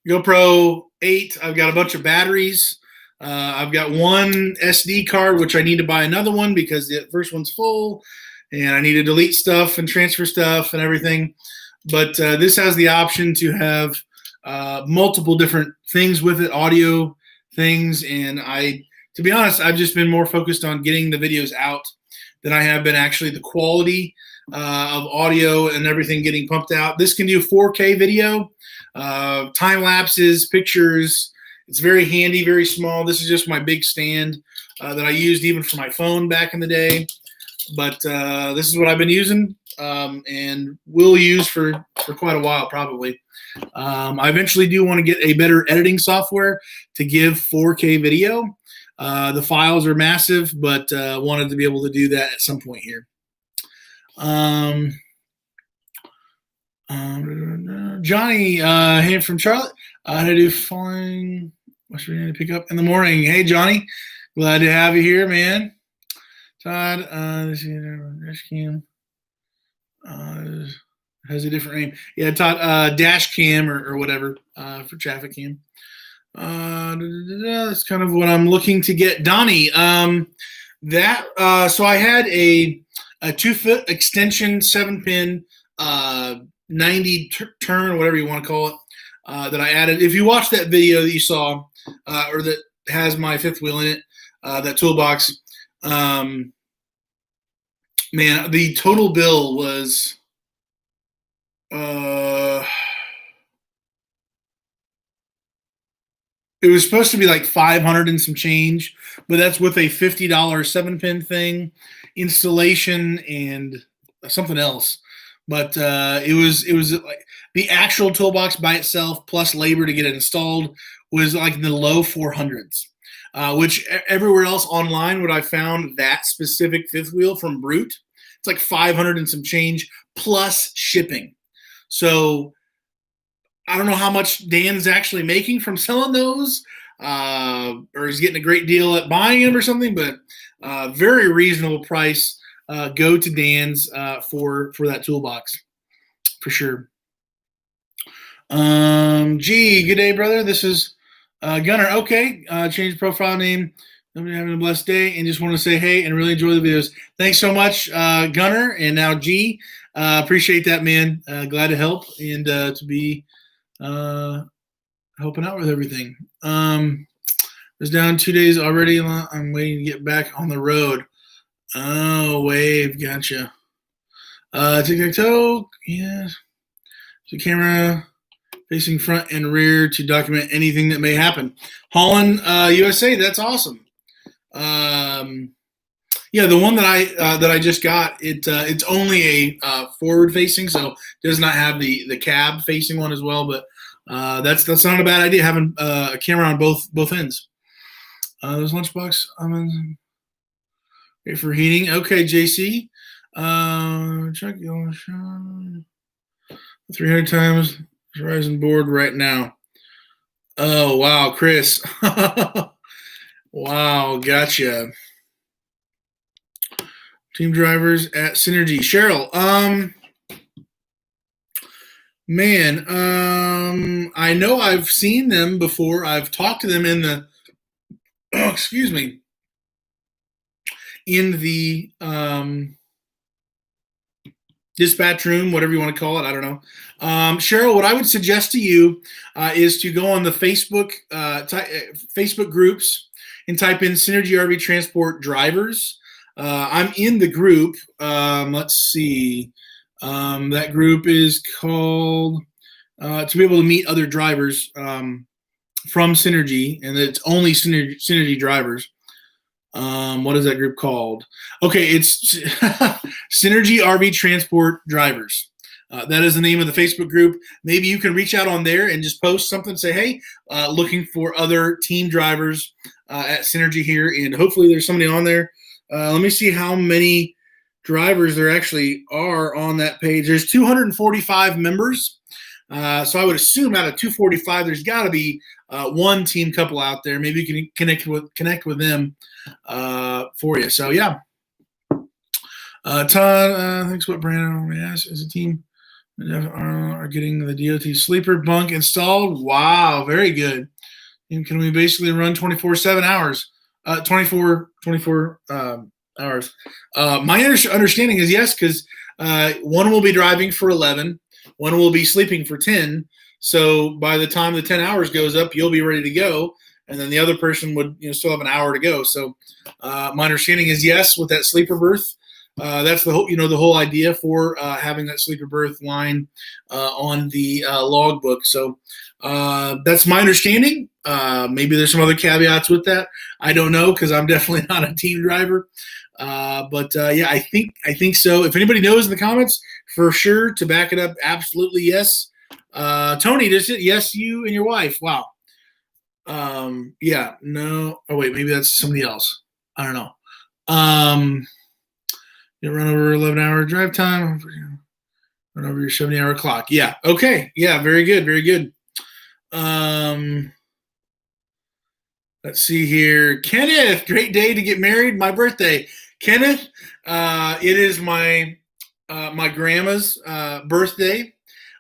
GoPro 8. I've got a bunch of batteries. I've got one SD card, which I need to buy another one because the first one's full, and I need to delete stuff and transfer stuff and everything. But this has the option to have multiple different things with it, audio things, and to be honest, I've just been more focused on getting the videos out than I have been actually the quality of audio and everything getting pumped out. This can do 4K video, time lapses, pictures. It's very handy, very small. This is just my big stand that I used even for my phone back in the day. But this is what I've been using and will use for quite a while probably. I eventually do want to get a better editing software to give 4K video. The files are massive, but wanted to be able to do that at some point here. Johnny, hey from Charlotte. How do you find what's your name to pick up in the morning? Hey Johnny, glad to have you here, man. Todd, this dash cam has a different name. Yeah, Todd, dash cam or whatever for traffic cam. That's kind of what I'm looking to get. Donnie, so I had a 2-foot extension 7-pin 90 turn, whatever you want to call it, that I added. If you watch that video that you saw, or that has my fifth wheel in it, that toolbox, man, the total bill was it was supposed to be like $500 and some change, but that's with a $50 7-pin thing, installation, and something else. But it was like the actual toolbox by itself plus labor to get it installed was like in the low 400s, which everywhere else online, what I found that specific fifth wheel from Brute, it's like 500 and some change plus shipping. So I don't know how much Dan's actually making from selling those, or he's getting a great deal at buying them or something, but very reasonable price. Go to Dan's for that toolbox, for sure. Good day, brother. This is Gunner. Okay, change profile name. Nobody having a blessed day, and just want to say hey and really enjoy the videos. Thanks so much, Gunner, and now G. Appreciate that, man. Glad to help and to be helping out with everything. Was down 2 days already. I'm waiting to get back on the road. Oh, wave, gotcha. Tic-tac-toe, yeah. So camera facing front and rear to document anything that may happen. Holland, USA. That's awesome. Yeah, the one that I just got, it's only a forward facing, so it does not have the cab facing one as well. But that's not a bad idea, having a camera on both ends. Those lunchbox great for heating. Okay, JC. Check your 300 times Horizon board right now. Oh wow, Chris. Wow, gotcha. Team drivers at Synergy. Cheryl, man, I know I've seen them before. I've talked to them in the, excuse me, in the dispatch room, whatever you want to call it. I don't know. Cheryl, what I would suggest to you is to go on the Facebook Facebook groups and type in Synergy RV Transport Drivers. I'm in the group. Let's see. That group is called to be able to meet other drivers from Synergy, and it's only Synergy drivers. What is that group called? Okay, it's Synergy RV Transport Drivers. That is the name of the Facebook group. Maybe you can reach out on there and just post something, say, hey, looking for other team drivers at Synergy here, and hopefully there's somebody on there. Let me see how many drivers there actually are on that page. There's 245 members. So I would assume out of 245, there's got to be one team couple out there. Maybe you can connect with them for you. So yeah. Todd, thanks. What Brandon asked is a team are getting the DOT sleeper bunk installed. Wow, very good. And can we basically run 24/7 hours? 24 hours. My understanding is yes, because one will be driving for 11, one will be sleeping for 10. So by the time the 10 hours goes up, you'll be ready to go, and then the other person would still have an hour to go. So my understanding is yes, with that sleeper berth. That's the whole idea for having that sleeper berth line on the logbook. So that's my understanding. Maybe there's some other caveats with that. I don't know, because I'm definitely not a team driver. But yeah, I think so. If anybody knows in the comments, for sure to back it up, absolutely yes. Tony, does it? Yes, you and your wife. Wow. Yeah, no. Oh wait, maybe that's somebody else. I don't know. You run over 11-hour drive time. Run over your 70-hour clock. Yeah. Okay. Yeah. Very good. Very good. Let's see here. Kenneth, great day to get married. My birthday. Kenneth, it is my grandma's birthday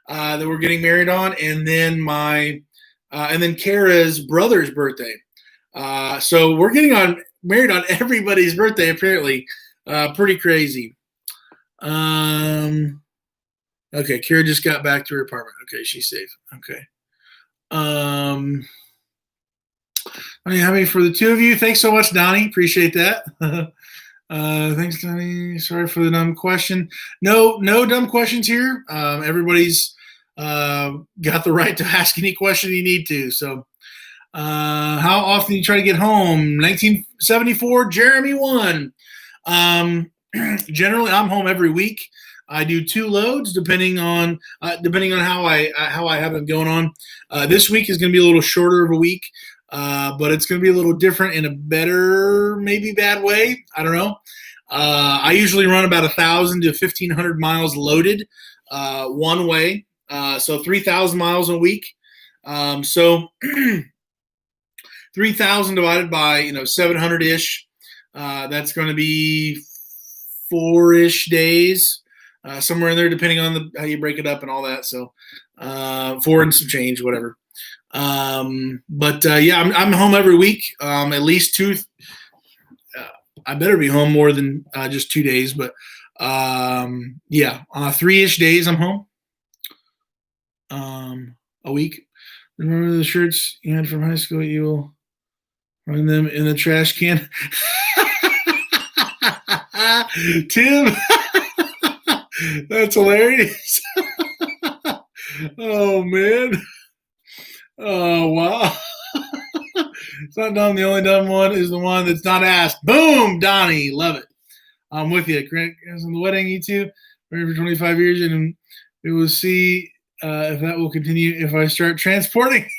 that we're getting married on, and then and then Kara's brother's birthday. So we're getting married on everybody's birthday, apparently. Pretty crazy. Okay, Kara just got back to her apartment. Okay, she's safe. Okay. I mean, how many for the two of you? Thanks so much, Donnie. Appreciate that. Thanks, Donnie. Sorry for the dumb question. No dumb questions here. Everybody's got the right to ask any question you need to. So, how often do you try to get home? 1974, Jeremy 1. Generally, I'm home every week. I do 2 loads depending on how I have it going on. This week is going to be a little shorter of a week, but it's going to be a little different in a better, maybe bad way. I don't know. I usually run about 1,000 to 1,500 miles loaded one way, so 3,000 miles a week. So 3,000 divided by 700-ish. That's going to be 4-ish days, somewhere in there, depending on how you break it up and all that. So 4 and some change, whatever. But yeah, I'm home every week, at least 2. I better be home more than just 2 days, but yeah, 3-ish days I'm home a week. Remember the shirts you had from high school? You will find them in the trash can. Tim, that's hilarious. Oh man. Oh wow. It's not dumb. The only dumb one is the one that's not asked. Boom, Donnie. Love it. I'm with you. Grant on the wedding, you two. Married for 25 years, and we will see if that will continue if I start transporting.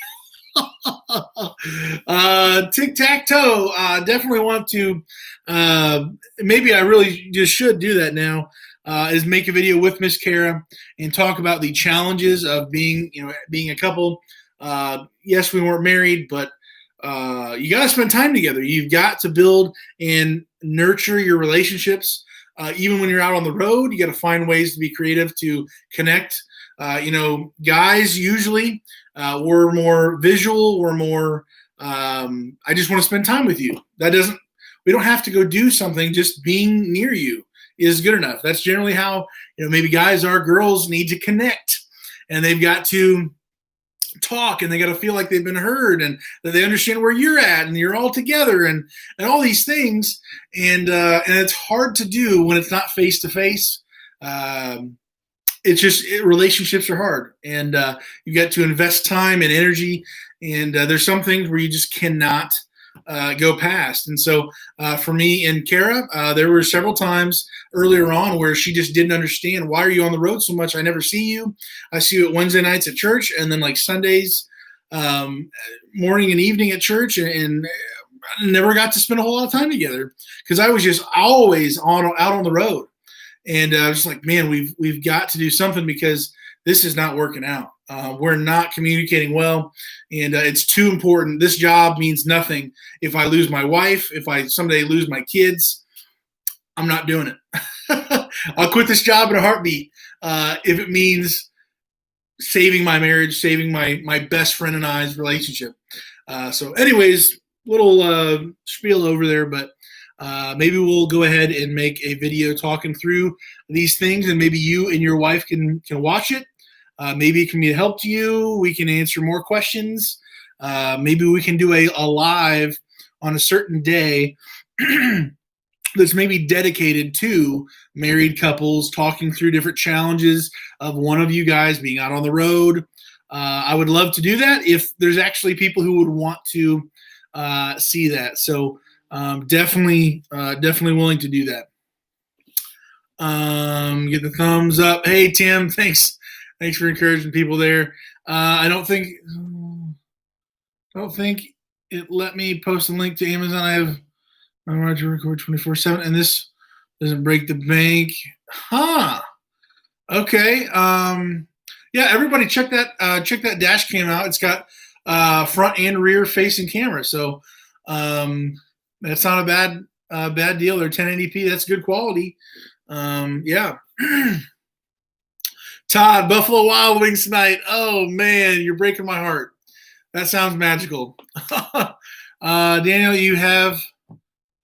Tic tac toe. Definitely want to. Maybe I really just should do that now. Is make a video with Miss Kara and talk about the challenges of being a couple. Yes, we weren't married, but you got to spend time together. You've got to build and nurture your relationships. Even when you're out on the road, you got to find ways to be creative to connect. Guys usually we're more visual. We're more. I just want to spend time with you. We don't have to go do something. Just being near you is good enough. That's generally how maybe guys are. Girls need to connect, and they've got to talk, and they got to feel like they've been heard, and that they understand where you're at, and you're all together, and all these things. And it's hard to do when it's not face to face. It's just relationships are hard, and you get to invest time and energy, and there's some things where you just cannot go past. And so for me and Kara, there were several times earlier on where she just didn't understand, why are you on the road so much? I never see you. I see you at Wednesday nights at church, and then like Sundays morning and evening at church, and I never got to spend a whole lot of time together because I was just always out on the road. And I was just like, man, we've got to do something because this is not working out. We're not communicating well, and it's too important. This job means nothing if I lose my wife, if I someday lose my kids. I'm not doing it. I'll quit this job in a heartbeat if it means saving my marriage, saving my best friend and I's relationship. So anyways, little spiel over there, but maybe we'll go ahead and make a video talking through these things, and maybe you and your wife can watch it. Maybe it can be a help to you. We can answer more questions. Maybe we can do a live on a certain day that's maybe dedicated to married couples talking through different challenges of one of you guys being out on the road. I would love to do that if there's actually people who would want to see that. So definitely willing to do that. Get the thumbs up. Hey, Tim, thanks for encouraging people there. I don't think it let me post a link to Amazon. I have my right to record 24/7, and this doesn't break the bank. Huh. Okay. Yeah, everybody check that dash cam out. It's got front and rear facing camera. So that's not a bad deal. They're 1080p. That's good quality. Yeah. Todd, Buffalo Wild Wings tonight. Oh man, you're breaking my heart. That sounds magical. Daniel, you have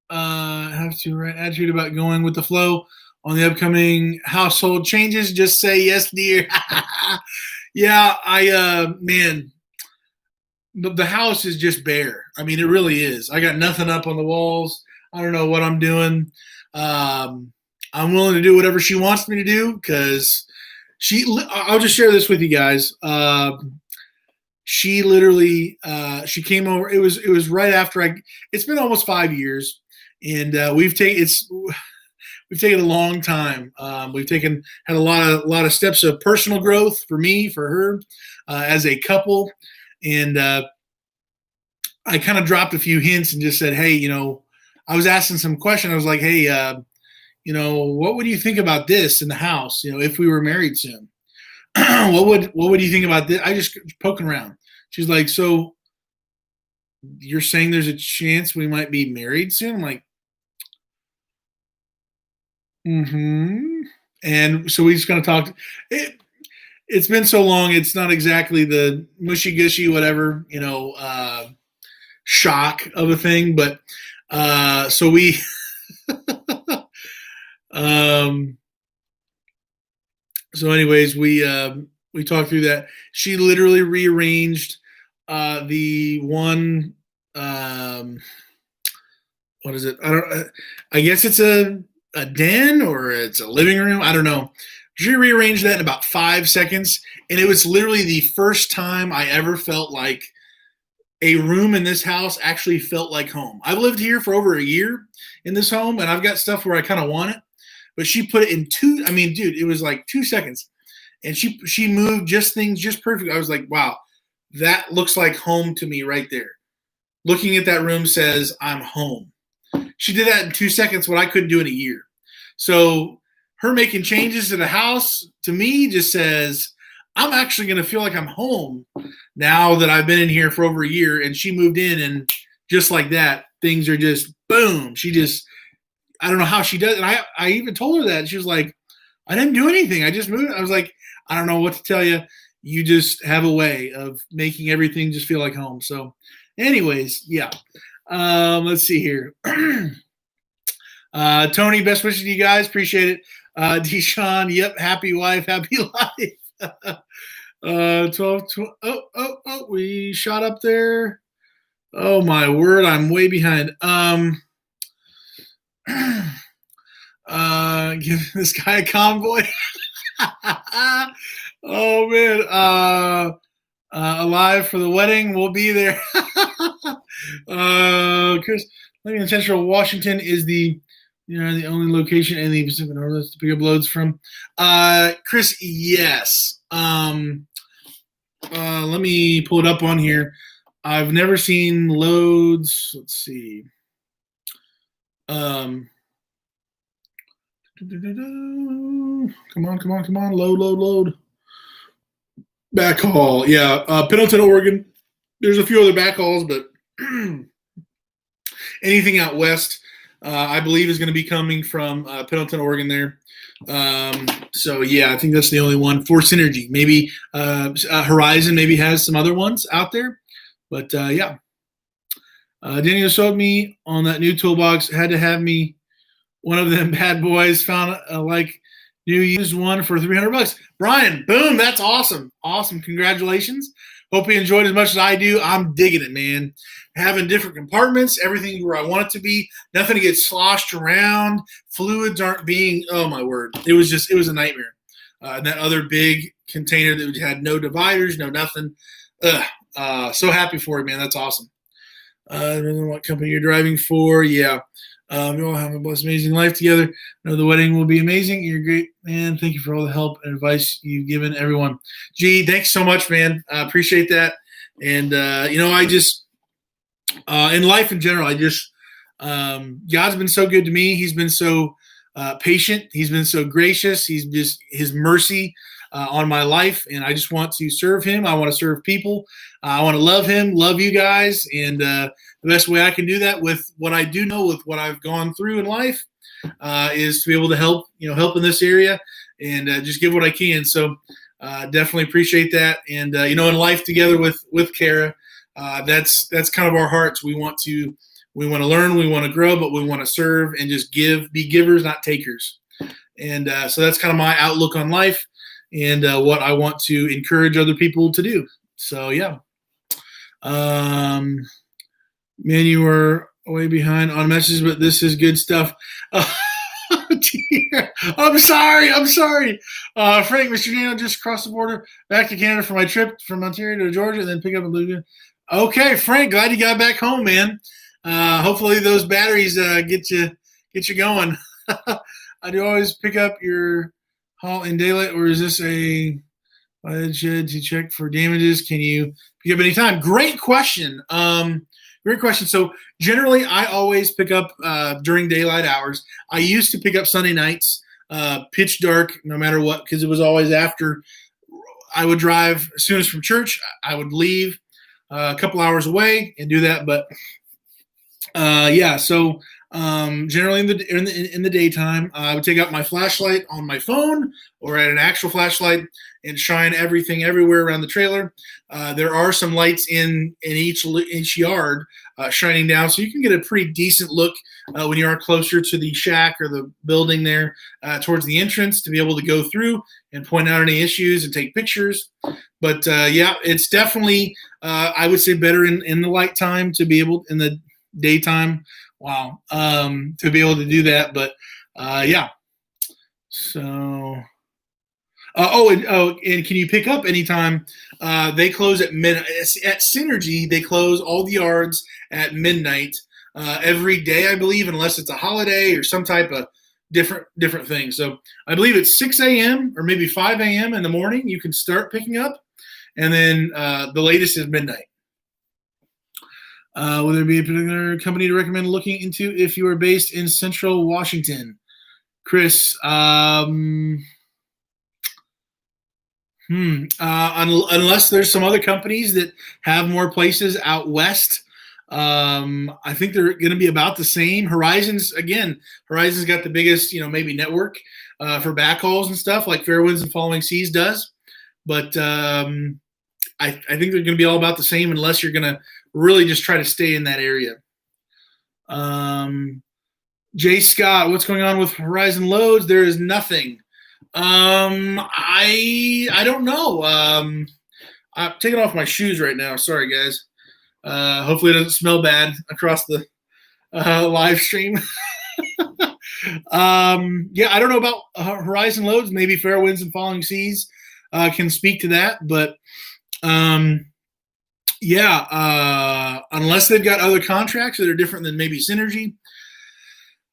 to write an attitude about going with the flow on the upcoming household changes. Just say yes, dear. Yeah, man, the house is just bare. I mean, it really is. I got nothing up on the walls. I don't know what I'm doing. I'm willing to do whatever she wants me to do because I'll just share this with you guys. She literally, she came over. It was right after it's been almost 5 years, and we've taken a long time. We've had a lot of steps of personal growth for me, for her, as a couple. And I kind of dropped a few hints and just said, hey, I was asking some questions. I was like, hey, what would you think about this in the house? If we were married soon, what would you think about this? I just poking around. She's like, so you're saying there's a chance we might be married soon? I'm like, mm-hmm. And so we just kind of talked. It's been so long. It's not exactly the mushy gushy, whatever, shock of a thing. But so we, so anyways, we talked through that. She literally rearranged the one, what is it? I guess it's a den or it's a living room. I don't know. She rearranged that in about 5 seconds, and it was literally the first time I ever felt like a room in this house actually felt like home. I've lived here for over a year in this home, and I've got stuff where I kind of want it, but she put it in two. I mean, dude, it was like 2 seconds, and she moved just things just perfect. I was like, wow, that looks like home to me right there. Looking at that room says I'm home. She did that in 2 seconds, what I couldn't do in a year. So her making changes to the house to me just says I'm actually going to feel like I'm home now that I've been in here for over a year. And she moved in, and just like that, things are just boom. She just, I don't know how she does it. And I even told her that. And she was like, I didn't do anything. I just moved. I was like, I don't know what to tell you. You just have a way of making everything just feel like home. So anyways, yeah. Let's see here. Tony, best wishes to you guys. Appreciate it. Deshaun, yep, happy wife, happy life. 12, we shot up there. Oh my word, I'm way behind. Give this guy a convoy. Oh man, alive for the wedding. We'll be there. Chris, living in Central Washington is the only location in the Pacific Northwest to pick up loads from. Chris, yes. Let me pull it up on here. I've never seen loads. Let's see. Come on. Load. Backhaul. Yeah. Pendleton, Oregon. There's a few other backhauls, but anything out west, I believe, is going to be coming from Pendleton, Oregon there. So, yeah, I think that's the only one for Synergy. Maybe Horizon maybe has some other ones out there. But, yeah. Daniel showed me on that new toolbox. Had to have me one of them bad boys. Found like new used one for $300. Brian, boom, that's awesome. Awesome. Congratulations. Hope you enjoyed as much as I do. I'm digging it, man. Having different compartments, everything where I want it to be, nothing to get sloshed around. Fluids aren't being, oh my word. It was a nightmare. And that other big container that had no dividers, no nothing. So happy for you, man. That's awesome. I don't know what company you're driving for. Yeah. You all have a blessed, amazing life together. I know the wedding will be amazing. You're great, man. Thank you for all the help and advice you've given everyone. Gee, thanks so much, man. I appreciate that. And, I just, in life in general, God's been so good to me. He's been so patient. He's been so gracious. His mercy on my life. And I just want to serve him. I want to serve people. I want to love him, love you guys. And the best way I can do that with what I do know, with what I've gone through in life, is to be able to help in this area and just give what I can. So definitely appreciate that. And, in life together with Kara, that's kind of our hearts. We want to learn, we want to grow, but we want to serve and just be givers, not takers. And so that's kind of my outlook on life and what I want to encourage other people to do. So, yeah. Man, you were way behind on messages, but this is good stuff. Dear. I'm sorry. Frank, Mr. Daniel just crossed the border back to Canada for my trip from Ontario to Georgia and then pick up a Lugan. Okay, Frank, glad you got back home, man. Hopefully those batteries get you going. I do always pick up your haul in daylight, or is this a shed to check for damages? Can you pick up anytime? Great question. So generally, I always pick up during daylight hours. I used to pick up Sunday nights, pitch dark, no matter what, because it was always after I would drive. As soon as from church, I would leave a couple hours away and do that. But yeah, so generally in the daytime, I would take out my flashlight on my phone or at an actual flashlight and shine everything everywhere around the trailer. There are some lights in each yard shining down, so you can get a pretty decent look when you are closer to the shack or the building there towards the entrance, to be able to go through and point out any issues and take pictures. But yeah, it's definitely I would say better in the light time to be able in the daytime. Wow, to be able to do that. But yeah, so And can you pick up anytime? They close at midnight. At Synergy, they close all the yards at midnight every day, I believe, unless it's a holiday or some type of different thing. So I believe it's 6 a.m. or maybe 5 a.m. in the morning. You can start picking up, and then the latest is midnight. Will there be a particular company to recommend looking into if you are based in Central Washington? Chris, unless there's some other companies that have more places out west, I think they're going to be about the same. Horizon's got the biggest, maybe network for backhauls and stuff like Fairwinds and Following Seas does. But I think they're going to be all about the same unless you're going to really just try to stay in that area. Jay Scott, what's going on with Horizon Loads? There is nothing. I don't know. I'm taking off my shoes right now. Sorry, guys. Hopefully it doesn't smell bad across the live stream. I don't know about Horizon Loads. Maybe Fairwinds and Falling Seas can speak to that. But unless they've got other contracts that are different than maybe Synergy,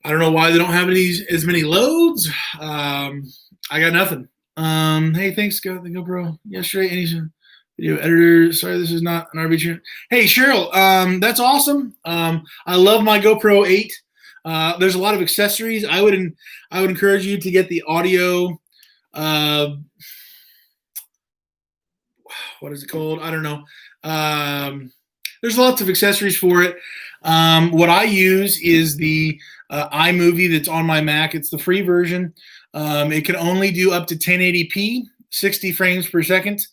I don't know why they don't have as many loads. I got nothing. Hey, thanks, got the GoPro yesterday. Any video editor? Sorry, this is not an RV channel. Hey, Cheryl, that's awesome. I love my GoPro 8. There's a lot of accessories. I would encourage you to get the audio. What is it called? I don't know. There's lots of accessories for it. What I use is the iMovie that's on my Mac. It's the free version. It can only do up to 1080p, 60 frames per second.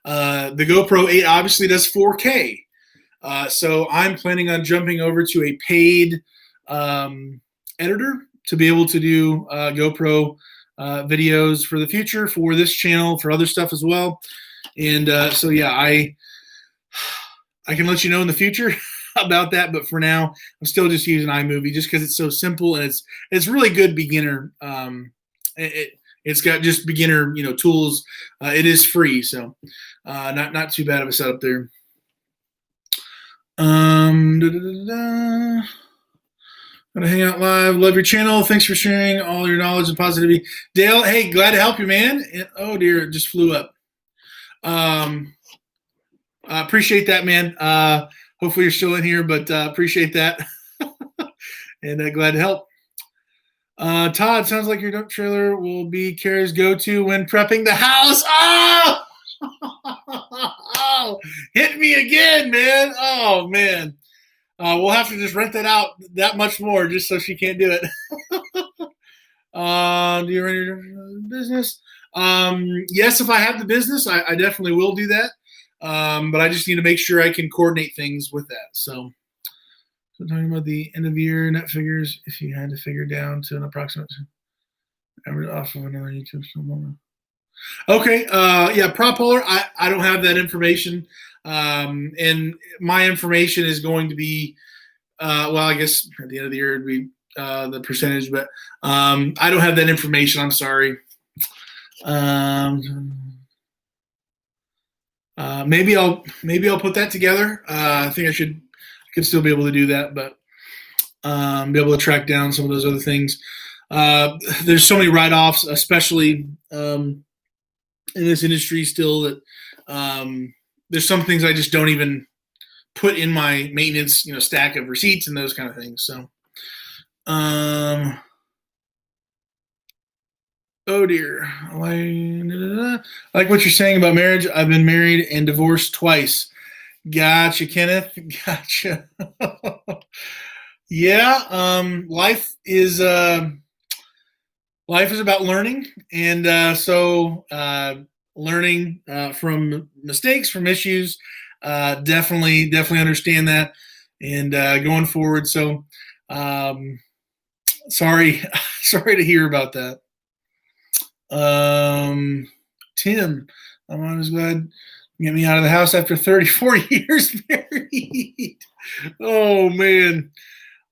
The GoPro 8 obviously does 4K. So I'm planning on jumping over to a paid editor to be able to do GoPro videos for the future, for this channel, for other stuff as well. And I can let you know in the future about that, but for now, I'm still just using iMovie just because it's so simple and it's really good beginner. It's got just beginner tools. It is free, so not too bad of a setup there. Gonna hang out live. Love your channel. Thanks for sharing all your knowledge and positivity, Dale. Hey, glad to help you, man. And, oh dear, it just flew up. I appreciate that, man. Hopefully you're still in here, but appreciate that. And glad to help. Todd, sounds like your dump trailer will be Kara's go-to when prepping the house. Oh, hit me again, man. Oh, man. We'll have to just rent that out that much more just so she can't do it. Do you run your business? Yes, if I have the business, I definitely will do that. But I just need to make sure I can coordinate things with that. So talking about the end of year net figures, if you had to figure down to an approximate average off of another YouTube channel. Okay. Prop polar. I don't have that information. And my information is going to be, I guess at the end of the year it'd be the percentage, but I don't have that information. I'm sorry. Maybe I'll put that together. I think I could still be able to do that, but be able to track down some of those other things. There's so many write-offs, especially in this industry still, that there's some things I just don't even put in my maintenance, stack of receipts and those kind of things. So, oh dear. I like what you're saying about marriage. I've been married and divorced twice. Gotcha, Kenneth. Gotcha. Yeah. Life is about learning, and so learning from mistakes, from issues. Definitely understand that, and going forward. So, sorry to hear about that. Tim, I'm always glad you get me out of the house after 34 years married. Oh man.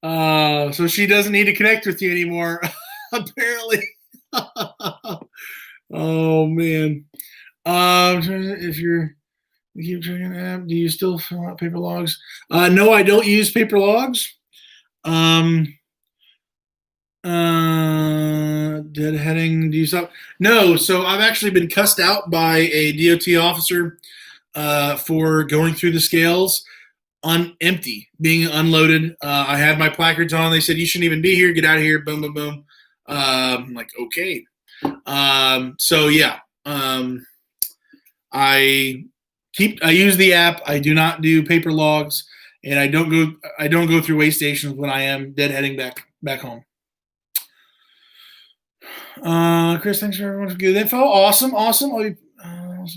So she doesn't need to connect with you anymore, apparently. Oh man. If you keep checking the app, do you still fill out paper logs? No, I don't use paper logs. Deadheading. Do you stop? No. So I've actually been cussed out by a DOT officer for going through the scales empty, being unloaded. I had my placards on. They said you shouldn't even be here. Get out of here. Boom, boom, boom. I'm like, okay. So yeah. I use the app. I do not do paper logs, and I don't go through weigh stations when I am deadheading back home. Chris, thanks for everyone's good info. Awesome. I'll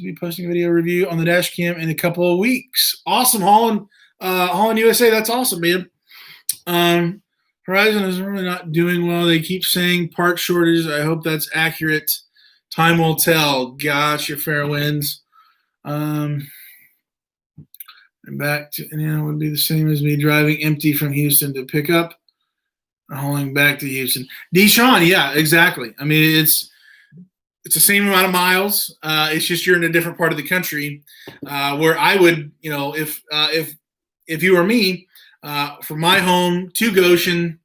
be posting a video review on the dash cam in a couple of weeks. Awesome, Holland USA. That's awesome, man. Horizon is really not doing well. They keep saying part shortages. I hope that's accurate. Time will tell. Gotcha, fair winds. And back to Indiana would be the same as me driving empty from Houston to pick up, hauling back to Houston. Deshaun, yeah, exactly. I mean, it's the same amount of miles. It's just you're in a different part of the country. Where I would, if you were me, from my home to Goshen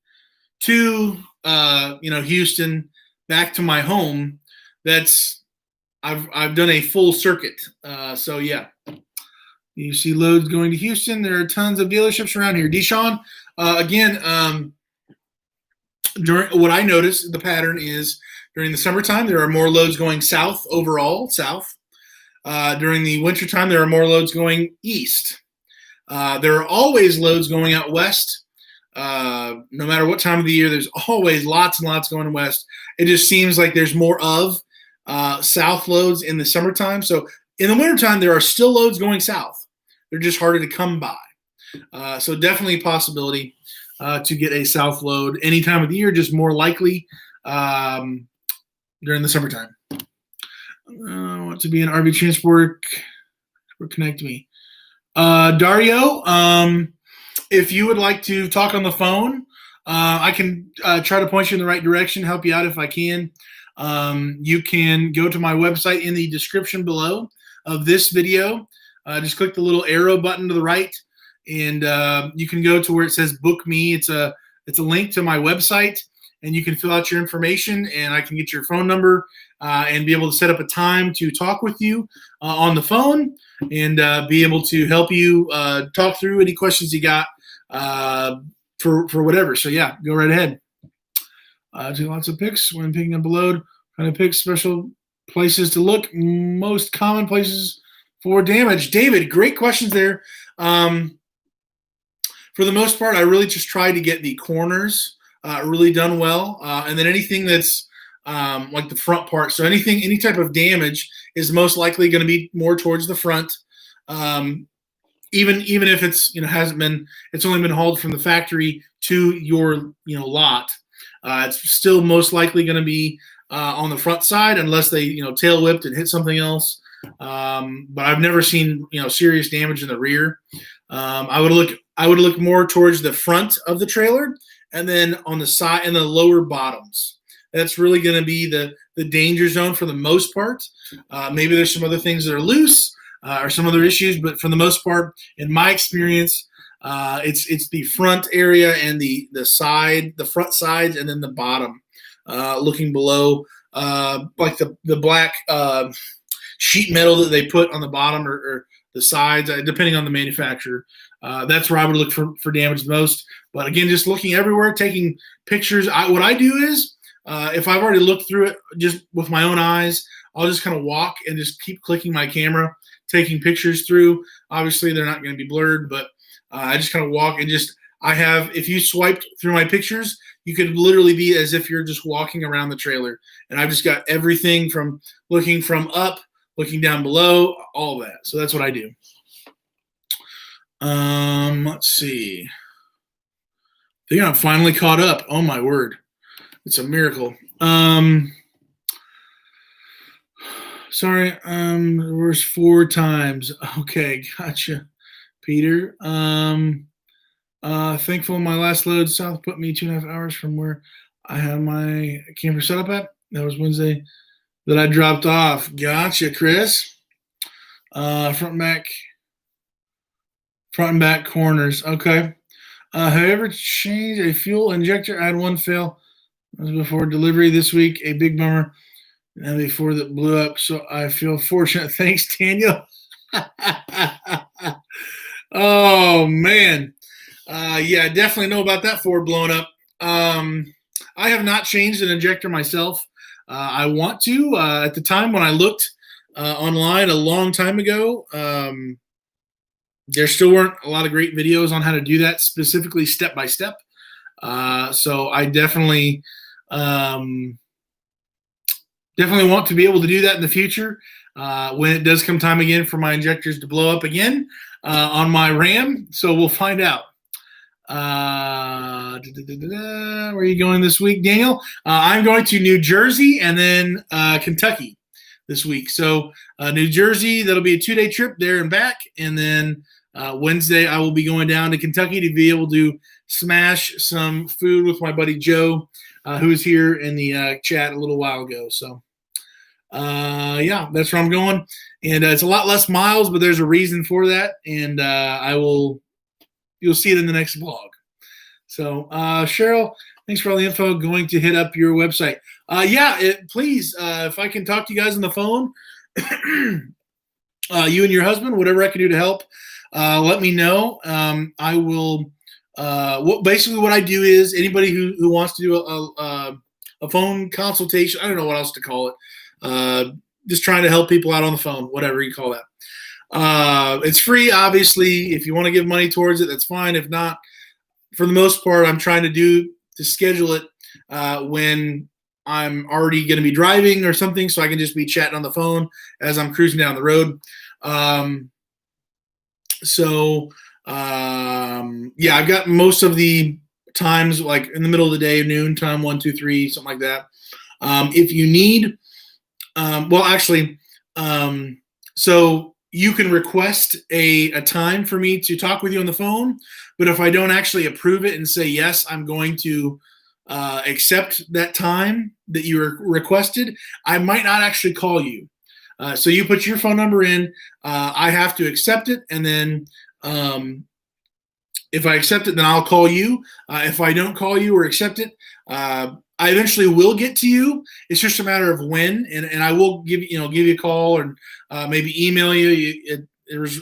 to Houston back to my home, I've done a full circuit. So yeah. You see loads going to Houston. There are tons of dealerships around here. Deshaun, again, during what I noticed, the pattern is during the summertime, there are more loads going south overall, south. During the wintertime, there are more loads going east. There are always loads going out west. No matter what time of the year, there's always lots and lots going west. It just seems like there's more of south loads in the summertime. So in the wintertime, there are still loads going south. They're just harder to come by. So definitely a possibility to get a south load any time of the year, just more likely during the summertime. I want to be an RV transport. Connect me. Dario, if you would like to talk on the phone, I can try to point you in the right direction, help you out if I can. You can go to my website in the description below of this video. Just click the little arrow button to the right, and you can go to where it says book me. It's a link to my website, and you can fill out your information, and I can get your phone number and be able to set up a time to talk with you on the phone and be able to help you talk through any questions you got for whatever. So yeah, go right ahead. Do lots of picks when picking up a load. Kind of pick special places to look. Most common places for damage. David, great questions there. For the most part, I really just try to get the corners really done well, and then anything that's like the front part. So any type of damage is most likely going to be more towards the front. Even if it's it's only been hauled from the factory to your lot. It's still most likely going to be on the front side unless they tail whipped and hit something else. But I've never seen serious damage in the rear. I would look more towards the front of the trailer, and then on the side and the lower bottoms. That's really going to be the danger zone for the most part. Maybe there's some other things that are loose or some other issues, but for the most part, in my experience, it's the front area and the front sides, and then the bottom, looking below, like the black sheet metal that they put on the bottom or the sides, depending on the manufacturer. That's where I would look for damage the most. But again, just looking everywhere, taking pictures. What I do is, if I've already looked through it just with my own eyes, I'll just kind of walk and just keep clicking my camera, taking pictures through. Obviously, they're not going to be blurred, but I just kind of walk and if you swiped through my pictures, you could literally be as if you're just walking around the trailer. And I've just got everything from looking from up, looking down below, all that. So that's what I do. Let's see. I think I'm finally caught up. Oh my word. It's a miracle. Sorry, reverse 4 times. Okay, gotcha, Peter. Thankful my last load south put me 2.5 hours from where I have my camper set up at. That was Wednesday. that I dropped off. Gotcha, Chris. Front and back corners. Okay. Have you ever changed a fuel injector? I had one fail. That was before delivery this week. A big bummer. And before that blew up. So I feel fortunate. Thanks, Daniel. Oh, man. Yeah, I definitely know about that Ford blowing up. I have not changed an injector myself. I want to. At the time when I looked online a long time ago, there still weren't a lot of great videos on how to do that, specifically step by step. So I definitely want to be able to do that in the future when it does come time again for my injectors to blow up again on my Ram. So we'll find out. Where are you going this week, Daniel? I'm going to New Jersey and then Kentucky this week. So New Jersey, that'll be a 2-day trip there and back. And then Wednesday, I will be going down to Kentucky to be able to smash some food with my buddy Joe, who was here in the chat a little while ago. So yeah, that's where I'm going. And it's a lot less miles, but there's a reason for that. And you'll see it in the next vlog. So Cheryl, thanks for all the info. Going to hit up your website. Yeah, please, if I can talk to you guys on the phone, you and your husband, whatever I can do to help, let me know. I will. Basically, what I do is anybody who wants to do a phone consultation, I don't know what else to call it. Just trying to help people out on the phone, whatever you call that. It's free, obviously. If you want to give money towards it, that's fine. If not, for the most part, I'm trying to schedule it when I'm already going to be driving or something, so I can just be chatting on the phone as I'm cruising down the road. Yeah, I've got most of the times like in the middle of the day, noon time, 1, 2, 3, something like that. If you need, so you can request a time for me to talk with you on the phone, but if I don't actually approve it and say, yes, I'm going to accept that time that you requested, I might not actually call you. So you put your phone number in, I have to accept it, and then if I accept it, then I'll call you. If I don't call you or accept it, I eventually will get to you. It's just a matter of when, and I will give you a call or maybe email you. There's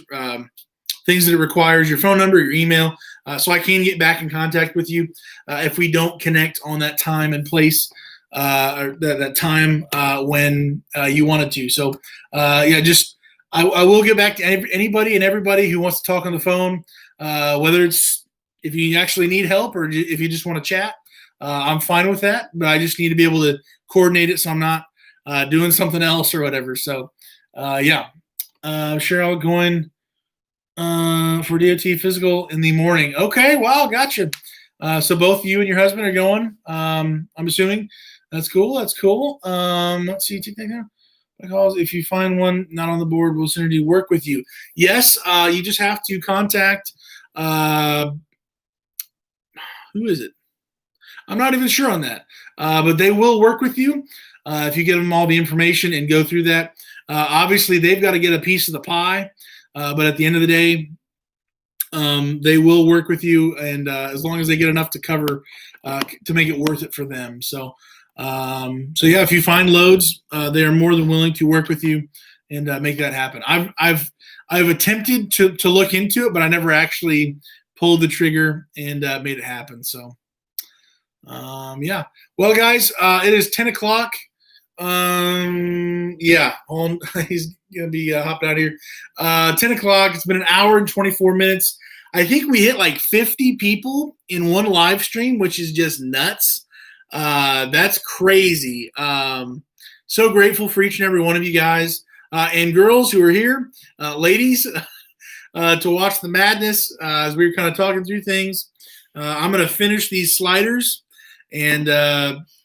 things that it requires your phone number, your email, so I can get back in contact with you if we don't connect on that time and place or that time when you wanted to. So yeah, just I will get back to anybody and everybody who wants to talk on the phone, whether it's if you actually need help or if you just want to chat. I'm fine with that, but I just need to be able to coordinate it so I'm not doing something else or whatever. So, yeah. Cheryl going for DOT physical in the morning. Okay, wow, gotcha. So both you and your husband are going, I'm assuming. That's cool. That's cool. Let's see. If you find one not on the board, we'll send it to work with you. Yes, you just have to contact, who is it? I'm not even sure on that, but they will work with you if you give them all the information and go through that. Obviously, they've got to get a piece of the pie, but at the end of the day, they will work with you, and as long as they get enough to cover to make it worth it for them. So yeah, if you find loads, they are more than willing to work with you and make that happen. I've attempted to look into it, but I never actually pulled the trigger and made it happen. So. Yeah. Well, guys, it is 10 o'clock. Yeah, he's going to be hopping out here. 10 o'clock. It's been an hour and 24 minutes. I think we hit like 50 people in one live stream, which is just nuts. That's crazy. So grateful for each and every one of you guys and girls who are here, ladies, to watch the madness as we were kind of talking through things. I'm going to finish these sliders and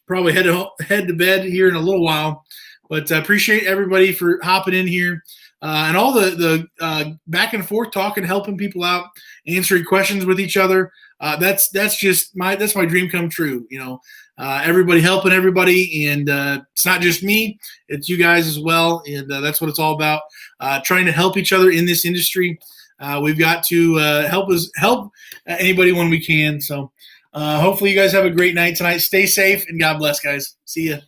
probably head to bed here in a little while. But I appreciate everybody for hopping in here and all the back and forth talking, helping people out, answering questions with each other. that's just my dream come true. Everybody helping everybody, and it's not just me; it's you guys as well, and that's what it's all about. Trying to help each other in this industry. We've got to help anybody when we can. So hopefully you guys have a great night tonight. Stay safe, and God bless, guys. See ya.